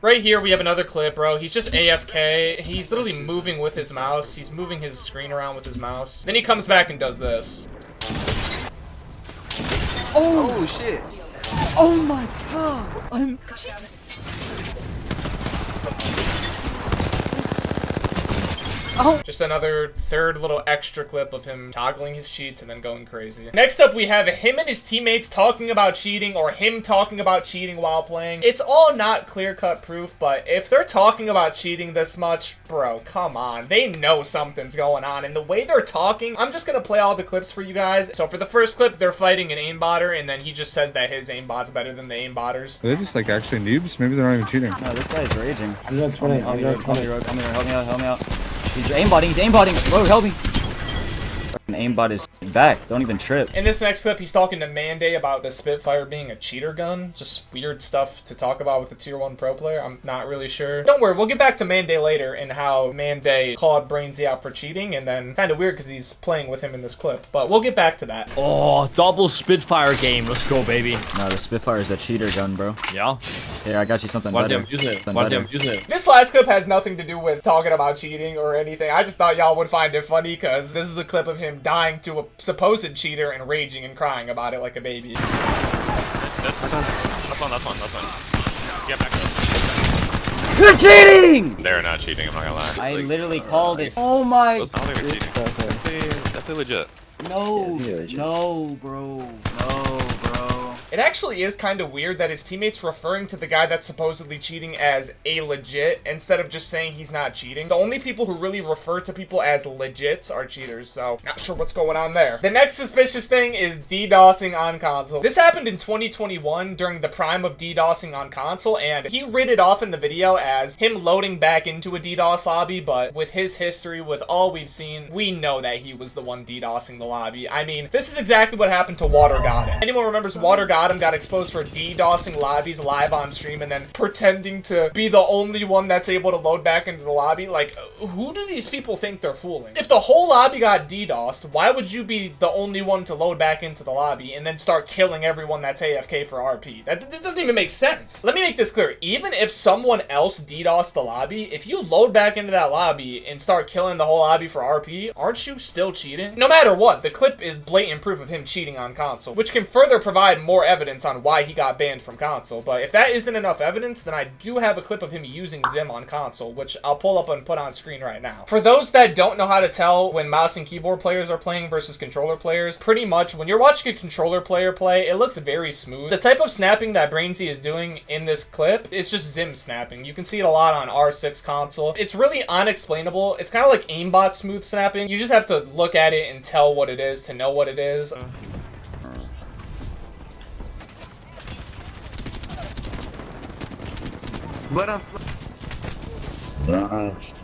Right here, we have another clip, bro. He's just AFK. He's literally moving with his mouse. He's moving his screen around with his mouse. Then he comes back and does this. Oh shit. Oh my god. I'm... Just another third little extra clip of him toggling his cheats and then going crazy. Next up, we have him and his teammates talking about cheating, or him talking about cheating while playing. It's all not clear-cut proof, but if they're talking about cheating this much, bro, come on. They know something's going on, and the way they're talking, I'm just gonna play all the clips for you guys. So for the first clip, they're fighting an aimbotter, and then he just says that his aimbot's better than the aimbotters. Are they just like actually noobs? Maybe they're not even cheating. No, this guy's raging. I'm not 20. Help me out, help me out. He's aimbotting, bro, help me. Aimbot is back, don't even trip. In this next clip, he's talking to Manday about the Spitfire being a cheater gun. Just weird stuff to talk about with a tier 1 pro player. I'm not really sure. Don't worry, we'll get back to Manday later and how Manday called Brainsy out for cheating, and then kind of weird because he's playing with him in this clip. But we'll get back to that. Oh, double Spitfire game. Let's go, baby. No, the Spitfire is a cheater gun, bro. Yeah. Here, I got you something Why better. damn using it? Why damn using it? This last clip has nothing to do with talking about cheating or anything. I just thought y'all would find it funny because this is a clip of him dying to a supposed cheater and raging and crying about it like a baby. That's one. Get back up. You're cheating! They're not cheating, I'm not gonna lie. I literally called it. Oh my. I don't think they're cheating. Definitely legit. No, bro. It actually is kind of weird that his teammates referring to the guy that's supposedly cheating as a legit instead of just saying he's not cheating. The only people who really refer to people as legits are cheaters, so not sure what's going on there. The next suspicious thing is DDoSing on console. This happened in 2021 during the prime of DDoSing on console, and he read it off in the video as him loading back into a DDoS lobby, but with his history, with all we've seen, we know that he was the one DDoSing the lobby. I mean, this is exactly what happened to Watergodden. Anyone remembers Watergodden got exposed for DDoSing lobbies live on stream and then pretending to be the only one that's able to load back into the lobby? Like, who do these people think they're fooling? If the whole lobby got DDoSed, why would you be the only one to load back into the lobby and then start killing everyone that's AFK for RP? That doesn't even make sense. Let me make this clear. Even if someone else DDoSed the lobby, if you load back into that lobby and start killing the whole lobby for RP, aren't you still cheating? No matter what, the clip is blatant proof of him cheating on console, which can further provide more evidence on why he got banned from console. But if that isn't enough evidence, then I do have a clip of him using Zim on console, which I'll pull up and put on screen right now. For those that don't know how to tell when mouse and keyboard players are playing versus controller players, pretty much when you're watching a controller player play, it looks very smooth. The type of snapping that Brainsy is doing in this clip is just Zim snapping. You can see it a lot on R6 console. It's really unexplainable. It's kind of like Aimbot smooth snapping. You just have to look at it and tell what it is to know what it is.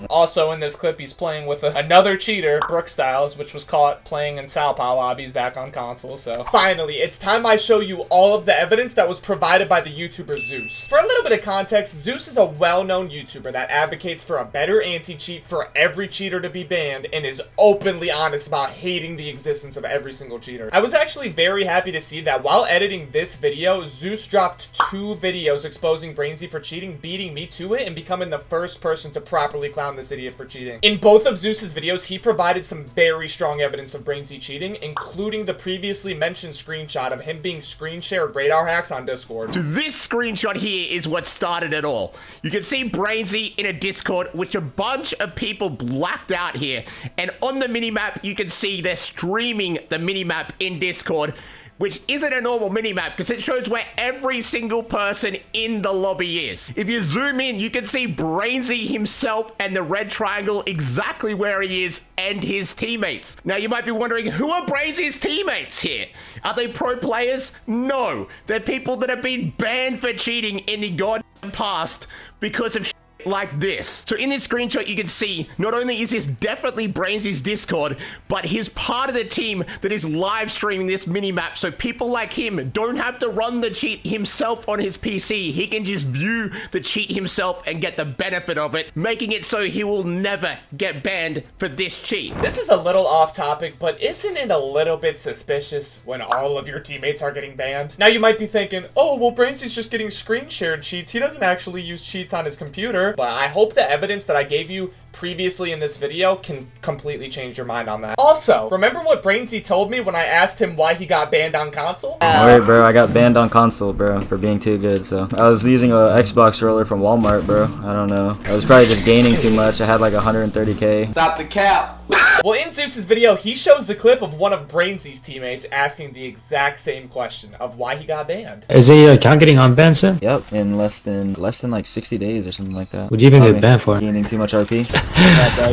Also in this clip, he's playing with another cheater, Brooke Styles, which was caught playing in Sao Paulo lobbies back on console. So finally, it's time I show you all of the evidence that was provided by the YouTuber Zeus. For a little bit of context, Zeus is a well-known YouTuber that advocates for a better anti-cheat for every cheater to be banned and is openly honest about hating the existence of every single cheater. I was actually very happy to see that while editing this video, Zeus dropped 2 videos exposing Brainsy for cheating, beating me to it, and becoming the first person to properly clown this idiot for cheating. In both of Zeus's videos, he provided some very strong evidence of Brainsy cheating, including the previously mentioned screenshot of him being screen shared radar hacks on Discord. So this screenshot here is what started it all. You can see Brainsy in a Discord, which a bunch of people blacked out here, and on the minimap, you can see they're streaming the minimap in Discord, which isn't a normal minimap because it shows where every single person in the lobby is. If you zoom in, you can see Brainsy himself and the red triangle exactly where he is and his teammates. Now you might be wondering, who are Brainsy's teammates here? Are they pro players? No, they're people that have been banned for cheating in the goddamn past because of like this. So in this screenshot, you can see not only is this definitely Brainsy's Discord, but he's part of the team that is live streaming this minimap. So people like him don't have to run the cheat himself on his PC. He can just view the cheat himself and get the benefit of it, making it so he will never get banned for this cheat. This is a little off topic, but isn't it a little bit suspicious when all of your teammates are getting banned? Now you might be thinking, oh, well, Brainsy's just getting screen shared cheats. He doesn't actually use cheats on his computer. But I hope the evidence that I gave you previously in this video can completely change your mind on that. Also, remember what Brainsy told me when I asked him why he got banned on console? Alright, bro, I got banned on console, bro, for being too good, so. I was using a Xbox roller from Walmart, bro. I don't know. I was probably just gaining too much. I had like 130k. Stop the cap. Well, in Zeus's video, he shows the clip of one of Brainsy's teammates asking the exact same question of why he got banned. Is the account getting unbanned soon? Yep, in less than like 60 days or something like that. Would you even get banned for? Gaining too much RP.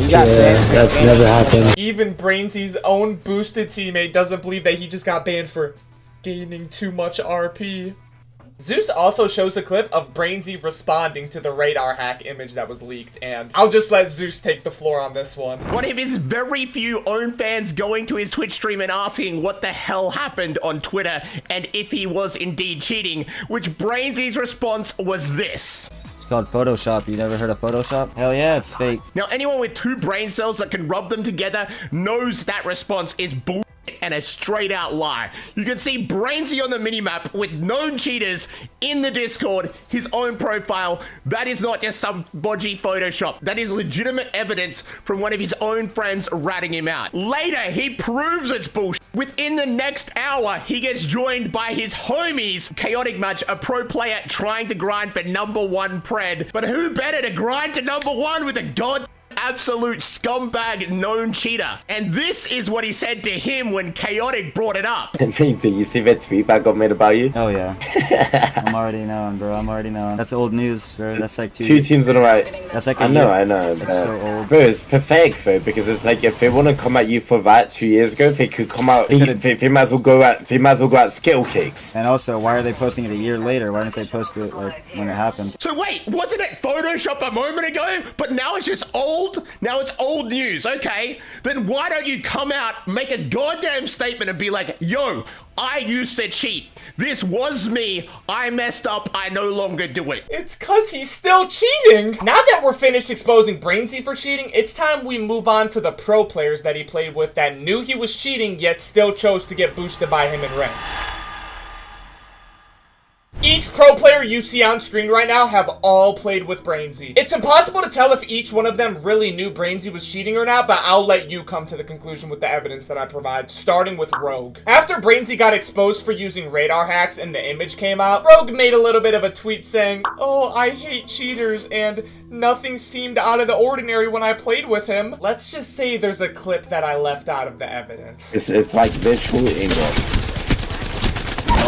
Yeah, that's never happened. Even Brainsy's own boosted teammate doesn't believe that he just got banned for gaining too much RP. Zeus also shows a clip of Brainsy responding to the radar hack image that was leaked, and I'll just let Zeus take the floor on this one. One of his very few own fans going to his Twitch stream and asking what the hell happened on Twitter and if he was indeed cheating, which Brainsy's response was this. It's called Photoshop. You never heard of Photoshop? Hell yeah, it's fake. Now, anyone with 2 brain cells that can rub them together knows that response is bull and a straight out lie. You can see Brainsy on the minimap with known cheaters in the Discord, his own profile. That is not just some bodgy Photoshop. That is legitimate evidence from one of his own friends ratting him out. Later, he proves it's bullshit. Within the next hour, he gets joined by his homies. Chaotic Match, a pro player trying to grind for #1 pred. But who better to grind to #1 with a god absolute scumbag known cheater? And this is what he said to him when Chaotic brought it up. Did you see that tweet that got made about you? Oh yeah. I'm already knowing, bro. I'm already knowing. That's old news, bro. That's like two teams on the right. That's like I know. That's so old. Bro, it's pathetic though, because it's like if they want to come at you for that 2 years ago, they could come out. They might as well go at Skittle Cakes. And also, why are they posting it a year later? Why didn't they post it like when it happened? So wait, wasn't it Photoshop a moment ago? But now it's just old? Now it's old news, okay? Then why don't you come out, make a goddamn statement and be like, yo, I used to cheat. This was me. I messed up. I no longer do it. It's cause he's still cheating. Now that we're finished exposing Brainsy for cheating, it's time we move on to the pro players that he played with that knew he was cheating yet still chose to get boosted by him in ranked. Each pro player you see on screen right now have all played with Brainsy. It's impossible to tell if each one of them really knew Brainsy was cheating or not, but I'll let you come to the conclusion with the evidence that I provide, starting with Rogue. After Brainsy got exposed for using radar hacks and the image came out, Rogue made a little bit of a tweet saying, oh, I hate cheaters and nothing seemed out of the ordinary when I played with him. Let's just say there's a clip that I left out of the evidence. It's like virtual Aimbot.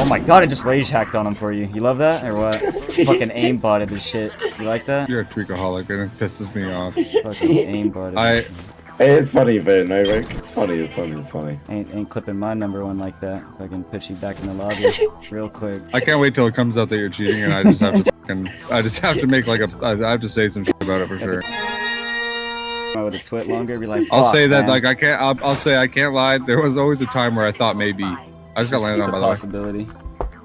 Oh my god, I just rage hacked on him for you. You love that, or what? Fucking aimbotted this shit. You like that? You're a tweakaholic and it pisses me off. Fucking aimbotted. It's funny, but no, Rick. It's funny. Ain't clipping my #1 like that. If I can put you back in the lobby real quick. I can't wait till it comes out that you're cheating and I just have to I have to say some shit about it for sure. I would have twit longer, be like, I'll say that, man. like, I'll say I can't lie. There was always a time where I thought maybe. I just got landed on, by the way. Possibility.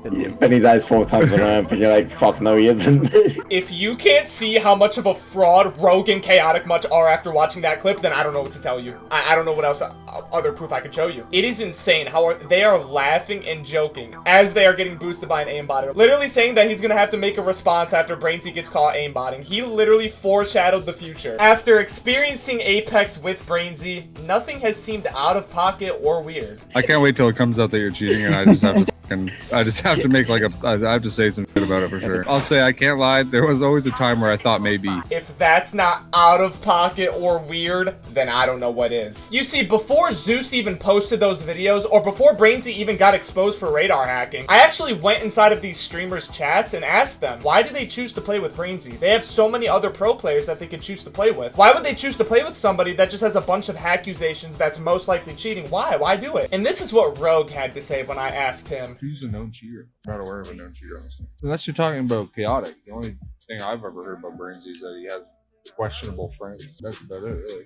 Then he dies 4 times in a row, but you're like, fuck no, he isn't. If you can't see how much of a fraud Rogue and Chaotic Much are after watching that clip, then I don't know what to tell you. I don't know what else other proof I could show you. It is insane how they are laughing and joking as they are getting boosted by an aimbotter. Literally saying that he's gonna have to make a response after Brainsy gets caught aimbotting. He literally foreshadowed the future. After experiencing Apex with Brainsy, nothing has seemed out of pocket or weird. I can't wait till it comes out that you're cheating and I just have to make like I have to say some shit about it for sure. I'll say I can't lie. There was always a time where I thought maybe. If that's not out of pocket or weird, then I don't know what is. You see, before Zeus even posted those videos, or before Brainsy even got exposed for radar hacking, I actually went inside of these streamers' chats and asked them, why do they choose to play with Brainsy? They have so many other pro players that they could choose to play with. Why would they choose to play with somebody that just has a bunch of accusations that's most likely cheating? Why? Why do it? And this is what Rogue had to say when I asked him. Who's a known cheater? I'm not aware of a known cheater, honestly. Unless you're talking about Chaotic. The only thing I've ever heard about Brainsy is that he has questionable frames. That's about it, really.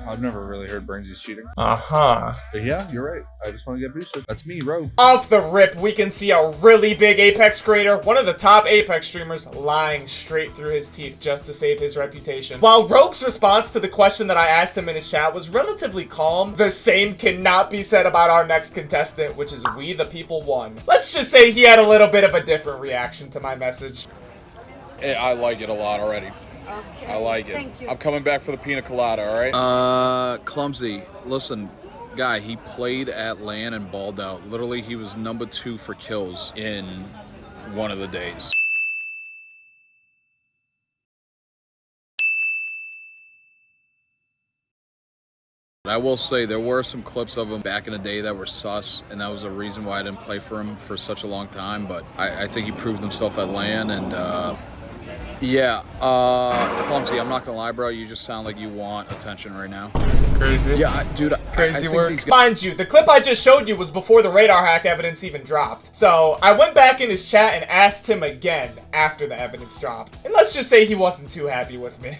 I've never really heard Brainsy's cheating. Uh-huh. But yeah, you're right. I just want to get boosted. That's me, Rogue. Off the rip, we can see a really big Apex creator, one of the top Apex streamers, lying straight through his teeth just to save his reputation. While Rogue's response to the question that I asked him in his chat was relatively calm, the same cannot be said about our next contestant, which is We the People won. Let's just say he had a little bit of a different reaction to my message. I like it a lot already. Okay. I like it. Thank you. I'm coming back for the pina colada, alright? Clumsy, listen, guy, he played at LAN and balled out. Literally, he was number 2 for kills in one of the days. I will say there were some clips of him back in the day that were sus, and that was the reason why I didn't play for him for such a long time, but I think he proved himself at LAN, and yeah, Clumsy, I'm not gonna lie, bro, you just sound like you want attention right now. Crazy. Yeah, dude, Crazy I work. think Mind you, the clip I just showed you was before the radar hack evidence even dropped. So I went back in his chat and asked him again after the evidence dropped. And let's just say he wasn't too happy with me.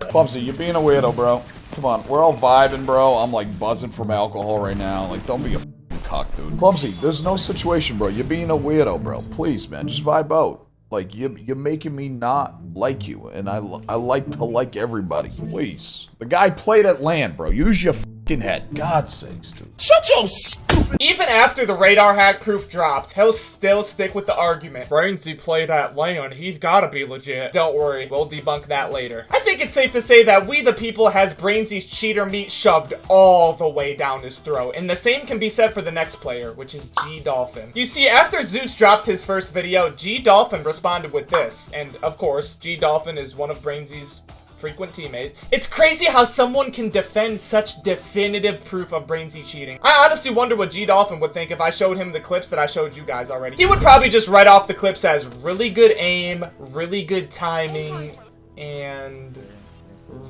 Clumsy, you're being a weirdo, bro. Come on, we're all vibing, bro. I'm like buzzing from alcohol right now. Like, don't be a f***ing cock, dude. Clumsy, there's no situation, bro. You're being a weirdo, bro. Please, man, just vibe out. Like, you're making me not like you, and I like to like everybody. Please. The guy played at LAN, bro. Use your f***ing head. God's sakes, dude. Shut your stupid. Even after the radar hack proof dropped, he'll still stick with the argument. Brainsy played at LAN. He's gotta be legit. Don't worry, we'll debunk that later. I think it's safe to say that We the People has Brainsy's cheater meat shoved all the way down his throat. And the same can be said for the next player, which is G Dolphin. You see, after Zeus dropped his first video, G Dolphin responded with this. And of course, G Dolphin is one of Brainsy's frequent teammates. It's crazy how someone can defend such definitive proof of Brainsy cheating. I honestly wonder what G Dolphin would think if I showed him the clips that I showed you guys already. He would probably just write off the clips as really good aim, really good timing, and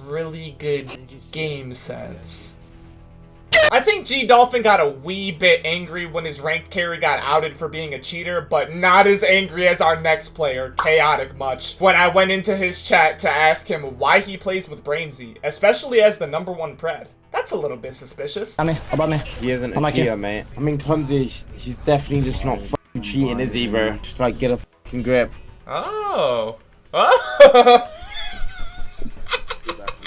really good game sense. I think G Dolphin got a wee bit angry when his ranked carry got outed for being a cheater, but not as angry as our next player, Chaotic Much, when I went into his chat to ask him why he plays with Brainsy, especially as the #1 pred. That's a little bit suspicious. About me. He isn't a cheater, mate. I mean, Clumsy, he's definitely just not fucking cheating, is he, bro? Just like, get a fucking grip. Oh. Oh.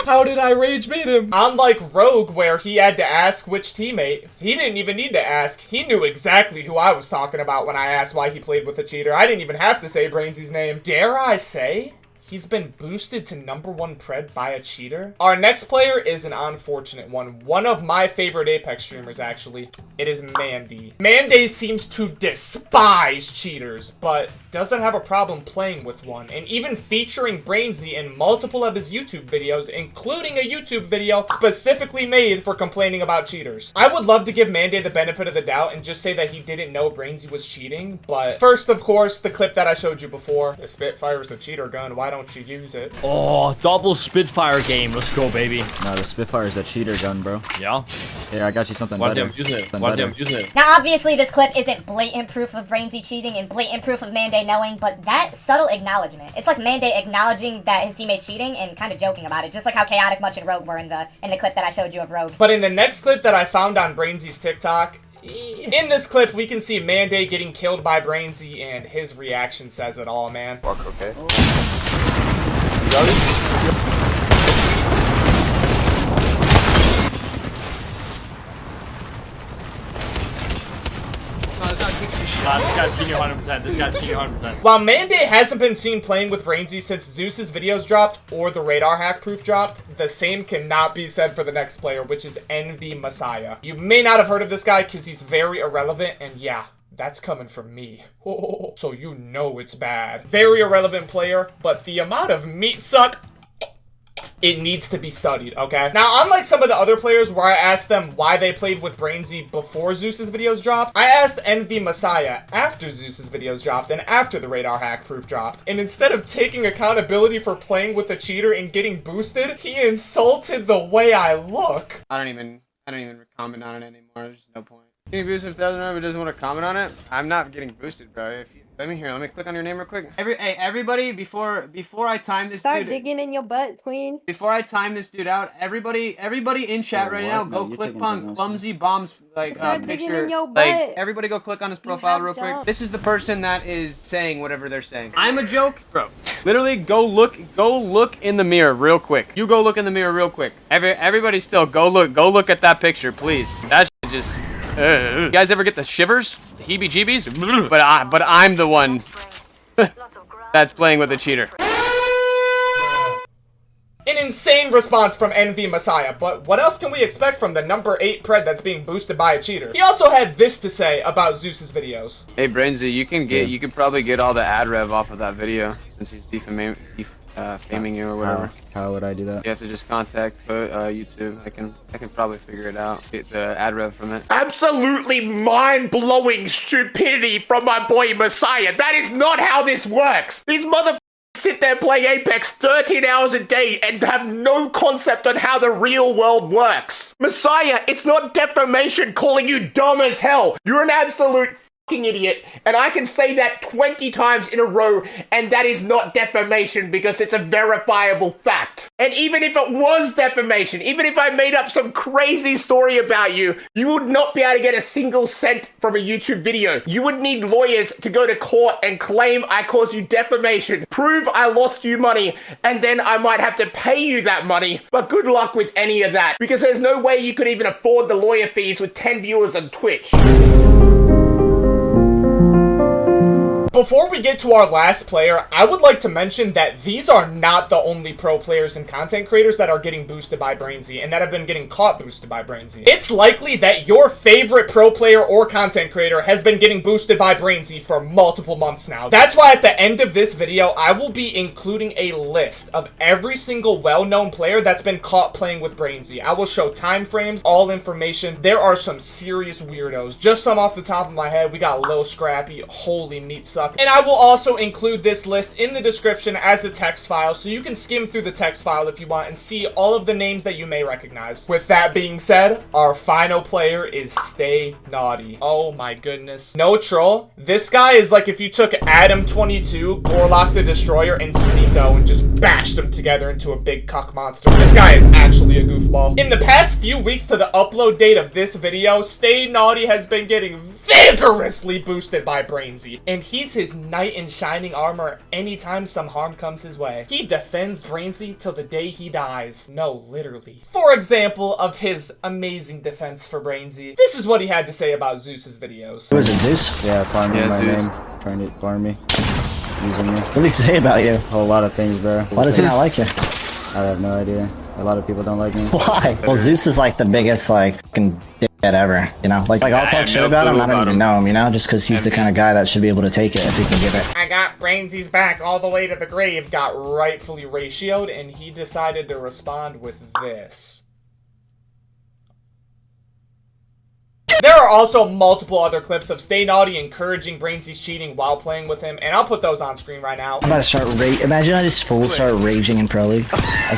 How did I rage bait him? Unlike Rogue, where he had to ask which teammate, he didn't even need to ask. He knew exactly who I was talking about when I asked why he played with a cheater. I didn't even have to say Brainsy's name. Dare I say he's been boosted to #1 pred by a cheater? Our next player is an unfortunate one. One of my favorite Apex streamers, actually. It is Mandy. Mandy seems to despise cheaters, but doesn't have a problem playing with one, and even featuring Brainsy in multiple of his YouTube videos, including a YouTube video specifically made for complaining about cheaters. I would love to give Mandy the benefit of the doubt and just say that he didn't know Brainsy was cheating, but first, of course, the clip that I showed you before. The Spitfire is a cheater gun, why don't you use it? Oh, double Spitfire game. Let's go, baby. No, the Spitfire is a cheater gun, bro. Yeah? Here, I got you something Why better. damn using it? Something Why better. damn using it? Now, obviously, this clip isn't blatant proof of Brainsy cheating and blatant proof of Manday knowing, but that subtle acknowledgement. It's like Manday acknowledging that his teammate's cheating and kind of joking about it, just like how Chaotic Much and Rogue were in the clip that I showed you of Rogue. But in the next clip that I found on Brainsy's TikTok, in this clip, we can see Manday getting killed by Brainsy, and his reaction says it all, man. Fuck, okay. This guy's cheating 100%. This guy's cheating 100%. While Manday hasn't been seen playing with Brainsy since Zeus's videos dropped or the radar hack proof dropped, the same cannot be said for the next player, which is Envy Messiah. You may not have heard of this guy because he's very irrelevant, and yeah, that's coming from me. So you know it's bad. Very irrelevant player, but the amount of meat suck, it needs to be studied, okay? Now, unlike some of the other players where I asked them why they played with Brainsy before Zeus's videos dropped, I asked Envy Messiah after Zeus's videos dropped and after the radar hack proof dropped. And instead of taking accountability for playing with a cheater and getting boosted, he insulted the way I look. I don't even comment on it anymore. There's no point. Getting boosted if the other member doesn't want to comment on it, I'm not getting boosted, bro. If Let me click on your name real quick. Everybody, before I time this Start dude. digging in your butt, queen. Before I time this dude out, everybody in chat right now, go click on Clumsy Bomb's picture. Everybody go click on his profile real quick. This is the person that is saying whatever they're saying. I'm a joke, bro. Literally, go look in the mirror real quick. You go look in the mirror real quick. Everybody still go look at that picture, please. That shit just. You guys ever get the shivers? The heebie-jeebies? But I'm the one that's playing with a cheater. An insane response from NV Messiah, but what else can we expect from the number 8 pred that's being boosted by a cheater? He also had this to say about Zeus's videos. Hey Brainsy, you can probably get all the ad rev off of that video since he's defaming you or whatever. How would I do that? You have to just contact YouTube. I can probably figure it out. Get the ad rev from it. Absolutely mind-blowing stupidity from my boy Messiah. That is not how this works. These motherfuckers sit there playing Apex 13 hours a day and have no concept on how the real world works. Messiah, it's not defamation calling you dumb as hell. You're an absolute idiot, and I can say that 20 times in a row, and that is not defamation because it's a verifiable fact. And even if it was defamation, even if I made up some crazy story about you, you would not be able to get a single cent from a YouTube video. You would need lawyers to go to court and claim I caused you defamation, prove I lost you money, and then I might have to pay you that money. But good luck with any of that, because there's no way you could even afford the lawyer fees with 10 viewers on Twitch. Before we get to our last player, I would like to mention that these are not the only pro players and content creators that are getting boosted by Brainsy and that have been getting caught boosted by Brainsy. It's likely that your favorite pro player or content creator has been getting boosted by Brainsy for multiple months now. That's why at the end of this video, I will be including a list of every single well-known player that's been caught playing with Brainsy. I will show time frames, all information. There are some serious weirdos. Just some off the top of my head. We got Lil Scrappy, holy meat suck. And I will also include this list in the description as a text file, so you can skim through the text file if you want and see all of the names that you may recognize. With that being said, our final player is Stay Naughty. Oh my goodness. No troll. This guy is like if you took Adam22, Gorlock the Destroyer, and Sneeko and just bashed them together into a big cuck monster. This guy is actually a goofball. In the past few weeks to the upload date of this video, Stay Naughty has been getting vigorously boosted by Brainsy, and he's his knight in shining armor anytime some harm comes his way. He defends Brainsy till the day he dies. No, literally. For example of his amazing defense for Brainsy, this is what he had to say about Zeus's videos. Who is it, Zeus? Yeah, farm is my Zeus. name. Trying to farm me. Using me. What did he say about you? A whole lot of things, bro. Why does he not like you? I have no idea. A lot of people don't like me. Why? Well, Zeus is like the biggest fucking dickhead ever, you know? Like I'll talk shit about him, I don't even know him, you know? Just because he's the kind of guy that should be able to take it if he can give it. I got Brainsy's back all the way to the grave, got rightfully ratioed, and he decided to respond with this. There are also multiple other clips of Stay Naughty encouraging Brainsy's cheating while playing with him, and I'll put those on screen right now. I'm about to start imagine I just full start raging in Pro League. I'm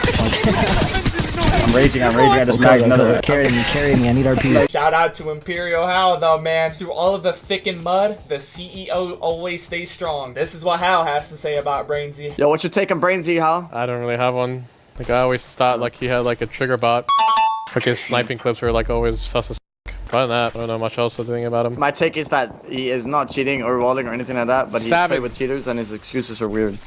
raging, I just magged another. Carry me, I need RP. Shout out to Imperial Hal though, man. Through all of the thick and mud, the CEO always stays strong. This is what Hal has to say about Brainsy. Yo, what's your take on Brainsy, Hal? I don't really have one. Like I always thought like he had like a Triggerbot. Like his sniping clips were like always sus as Other than that, I don't know much else to think about him. My take is that he is not cheating or walling or anything like that, but he's played with cheaters and his excuses are weird.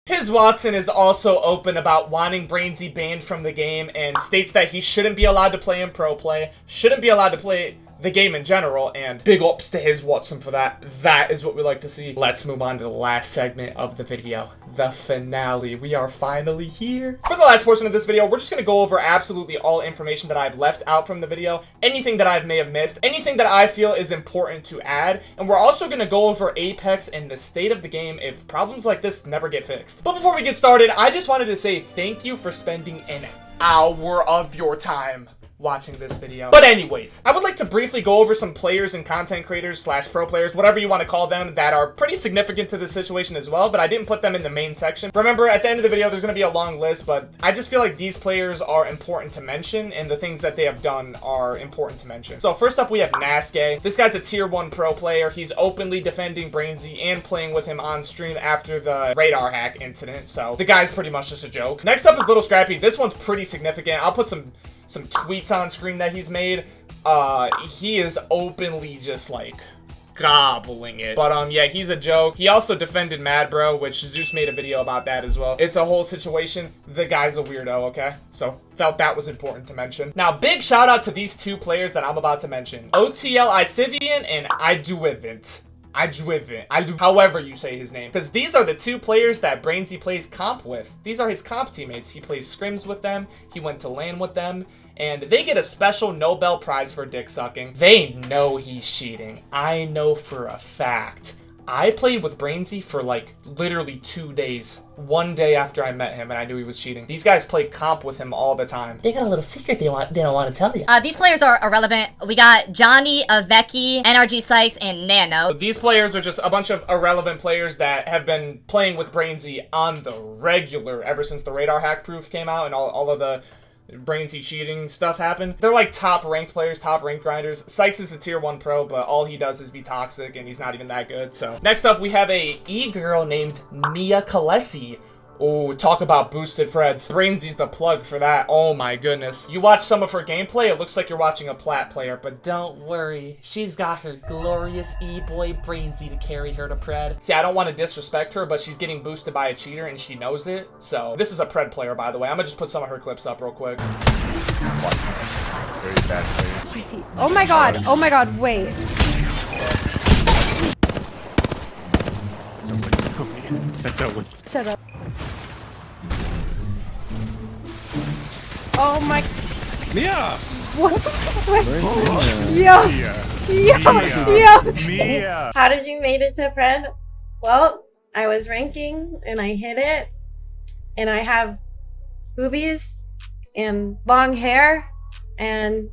His Watson is also open about wanting Brainsy banned from the game and states that he shouldn't be allowed to play in pro play, shouldn't be allowed to play the game in general, and big ups to his Watson for that. That is what we like to see. Let's move on to the last segment of the video, the finale. We are finally here. For the last portion of this video, we're just gonna go over absolutely all information that I've left out from the video, anything that I may have missed, anything that I feel is important to add, and we're also gonna go over Apex and the state of the game if problems like this never get fixed. But before we get started, I just wanted to say thank you for spending an hour of your time watching this video. But anyways, I would like to briefly go over some players and content creators / pro players, whatever you want to call them, that are pretty significant to this situation as well, but I didn't put them in the main section. Remember, at the end of the video, there's going to be a long list, but I just feel like these players are important to mention, and the things that they have done are important to mention. So first up, we have Nasuke. This guy's a tier 1 pro player. He's openly defending Brainsy and playing with him on stream after the radar hack incident, so the guy's pretty much just a joke. Next up is Little Scrappy. This one's pretty significant. I'll put some tweets on screen that he's made. He is openly just like gobbling it. But yeah, he's a joke. He also defended Mad Bro, which Zeus made a video about that as well. It's a whole situation. The guy's a weirdo, okay? So felt that was important to mention. Now, big shout out to these two players that I'm about to mention. OTL Isivian and Iduivant. However you say his name. Because these are the two players that Brainsy plays comp with. These are his comp teammates. He plays scrims with them. He went to LAN with them. And they get a special Nobel Prize for dick sucking. They know he's cheating. I know for a fact. I played with Brainsy for like literally 2 days. One day after I met him and I knew he was cheating. These guys play comp with him all the time. They got a little secret they don't want to tell you. These players are irrelevant. We got Johnny, Vecchi, NRG Sykes, and Nano. These players are just a bunch of irrelevant players that have been playing with Brainsy on the regular ever since the radar hack proof came out and all of the Brainsy cheating stuff happened. They're like top ranked players, top ranked grinders. Sykes is a tier 1 pro, but all he does is be toxic and he's not even that good. So next up, we have a e-girl named Mia Kalesi. Oh, talk about boosted Preds. Brainsy's the plug for that. Oh my goodness. You watch some of her gameplay, it looks like you're watching a plat player, but don't worry. She's got her glorious e-boy Brainsy to carry her to Pred. See, I don't want to disrespect her, but she's getting boosted by a cheater and she knows it. So this is a Pred player, by the way. I'm gonna just put some of her clips up real quick. Very bad player. Oh my god, wait. That's a win. Shut up. Oh my. Mia! What? Mia! How did you made it to Fred? Well, I was ranking and I hit it. And I have boobies and long hair and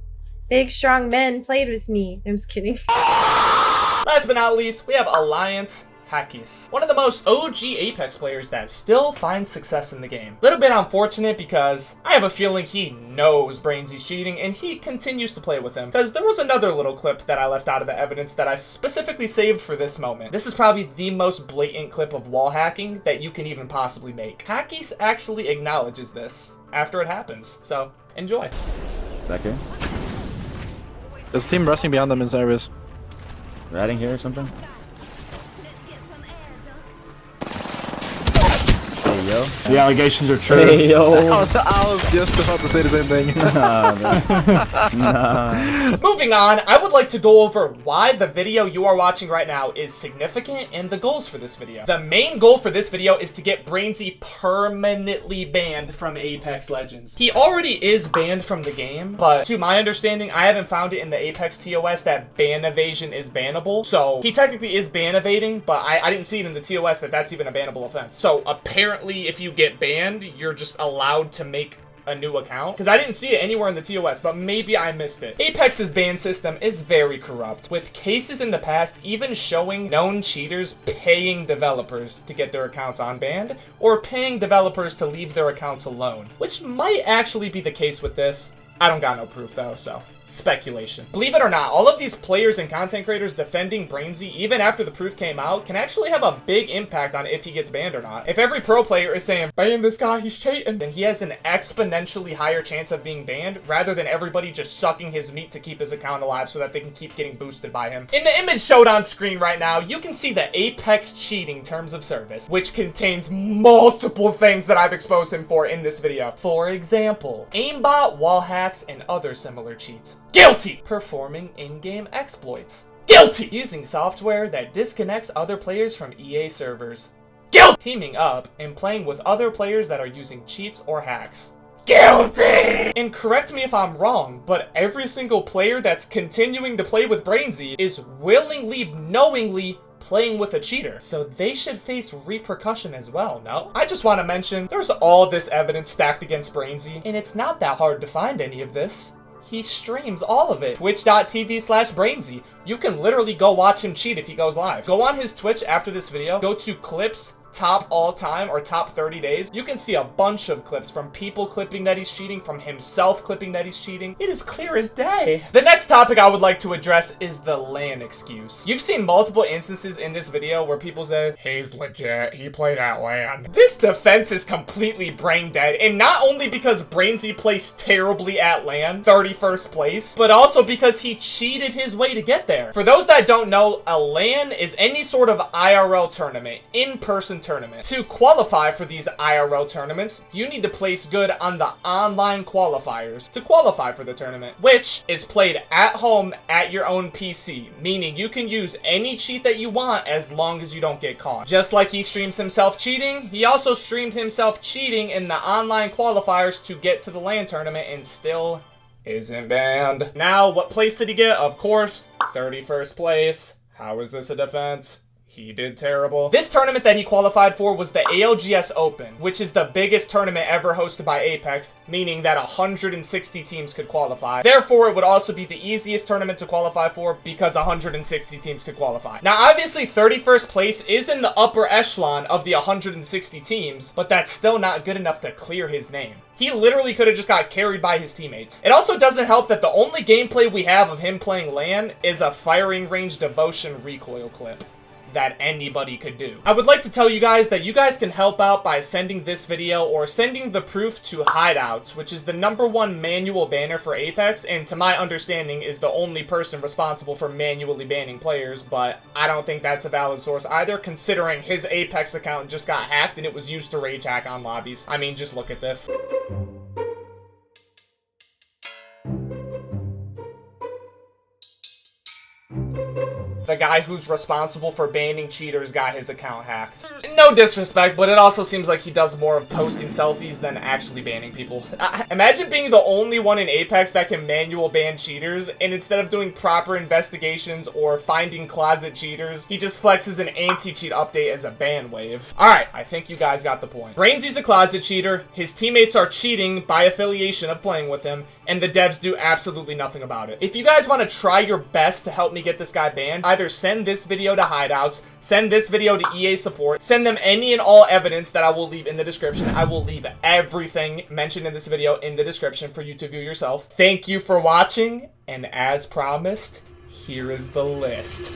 big strong men played with me. I'm just kidding. Last but not least, we have Alliance Hackis, one of the most OG Apex players that still finds success in the game. Little bit unfortunate because I have a feeling he knows Brainsy's cheating and he continues to play with him. Because there was another little clip that I left out of the evidence that I specifically saved for this moment. This is probably the most blatant clip of wall hacking that you can even possibly make. Hackis actually acknowledges this after it happens, so enjoy. Back here? There's a team rushing beyond them in service. Ratting here or something? Yo. The allegations are true. Hey, yo. I was just about to say the same thing. Nah. Moving on, I would like to go over why the video you are watching right now is significant and the goals for this video. The main goal for this video is to get Brainsy permanently banned from Apex Legends. He already is banned from the game, but to my understanding, I haven't found it in the Apex TOS that ban evasion is bannable. So he technically is ban evading, but I didn't see it in the TOS that that's even a bannable offense. So apparently if you get banned, you're just allowed to make a new account. Because I didn't see it anywhere in the TOS, but maybe I missed it. Apex's ban system is very corrupt, with cases in the past even showing known cheaters paying developers to get their accounts unbanned, or paying developers to leave their accounts alone, which might actually be the case with this. I don't got no proof though, so speculation. Believe it or not, all of these players and content creators defending Brainsy, even after the proof came out, can actually have a big impact on if he gets banned or not. If every pro player is saying, ban this guy, he's cheating, then he has an exponentially higher chance of being banned, rather than everybody just sucking his meat to keep his account alive so that they can keep getting boosted by him. In the image showed on screen right now, you can see the Apex cheating terms of service, which contains multiple things that I've exposed him for in this video. For example, Aimbot, Wallhacks, and other similar cheats. Guilty! Performing in-game exploits. Guilty! Using software that disconnects other players from EA servers. Guilty! Teaming up and playing with other players that are using cheats or hacks. Guilty! And correct me if I'm wrong, but every single player that's continuing to play with Brainsy is willingly, knowingly playing with a cheater, so they should face repercussion as well, no? I just want to mention, there's all this evidence stacked against Brainsy, and it's not that hard to find any of this. he streams all of it. Twitch.tv/Brainsy. You can literally go watch him cheat if he goes live. Go on his Twitch after this video, go to clips, top all time or top 30 days. You can see a bunch of clips from people clipping that he's cheating, from himself clipping that he's cheating. It is clear as day. The next topic I would like to address is the LAN excuse. You've seen multiple instances in this video where people say, he's legit, he played at LAN. This defense is completely brain dead, and not only because Brainsy plays terribly at LAN, 31st place, but also because he cheated his way to get there. For those that don't know, a LAN is any sort of IRL tournament, in-person tournament. To qualify for these IRL tournaments, you need to place good on the online qualifiers to qualify for the tournament, which is played at home at your own PC, meaning you can use any cheat that you want as long as you don't get caught. Just like he streams himself cheating, he also streamed himself cheating in the online qualifiers to get to the LAN tournament and still isn't banned. Now, what place did he get? Of course, 31st place. How is this a defense? He did terrible. This tournament that he qualified for was the ALGS Open, which is the biggest tournament ever hosted by Apex, meaning that 160 teams could qualify. Therefore, it would also be the easiest tournament to qualify for because 160 teams could qualify. Now, obviously, 31st place is in the upper echelon of the 160 teams, but that's still not good enough to clear his name. He literally could have just got carried by his teammates. It also doesn't help that the only gameplay we have of him playing LAN is a firing range devotion recoil clip that anybody could do. I would like to tell you guys that you guys can help out by sending this video or sending the proof to Hideouts, which is the #1 manual banner for Apex, and to my understanding is the only person responsible for manually banning players, but I don't think that's a valid source either, considering his Apex account just got hacked and it was used to rage hack on lobbies. I mean, just look at this. The guy who's responsible for banning cheaters got his account hacked. No disrespect, but it also seems like he does more of posting selfies than actually banning people. Imagine being the only one in Apex that can manual ban cheaters, and instead of doing proper investigations or finding closet cheaters, he just flexes an anti-cheat update as a ban wave. Alright, I think you guys got the point. Brainsy's a closet cheater, his teammates are cheating by affiliation of playing with him, and the devs do absolutely nothing about it. If you guys want to try your best to help me get this guy banned, either send this video to Hideouts, send this video to EA support, send them any and all evidence that I will leave in the description. I will leave everything mentioned in this video in the description for you to view yourself. Thank you for watching, and as promised, here is the list.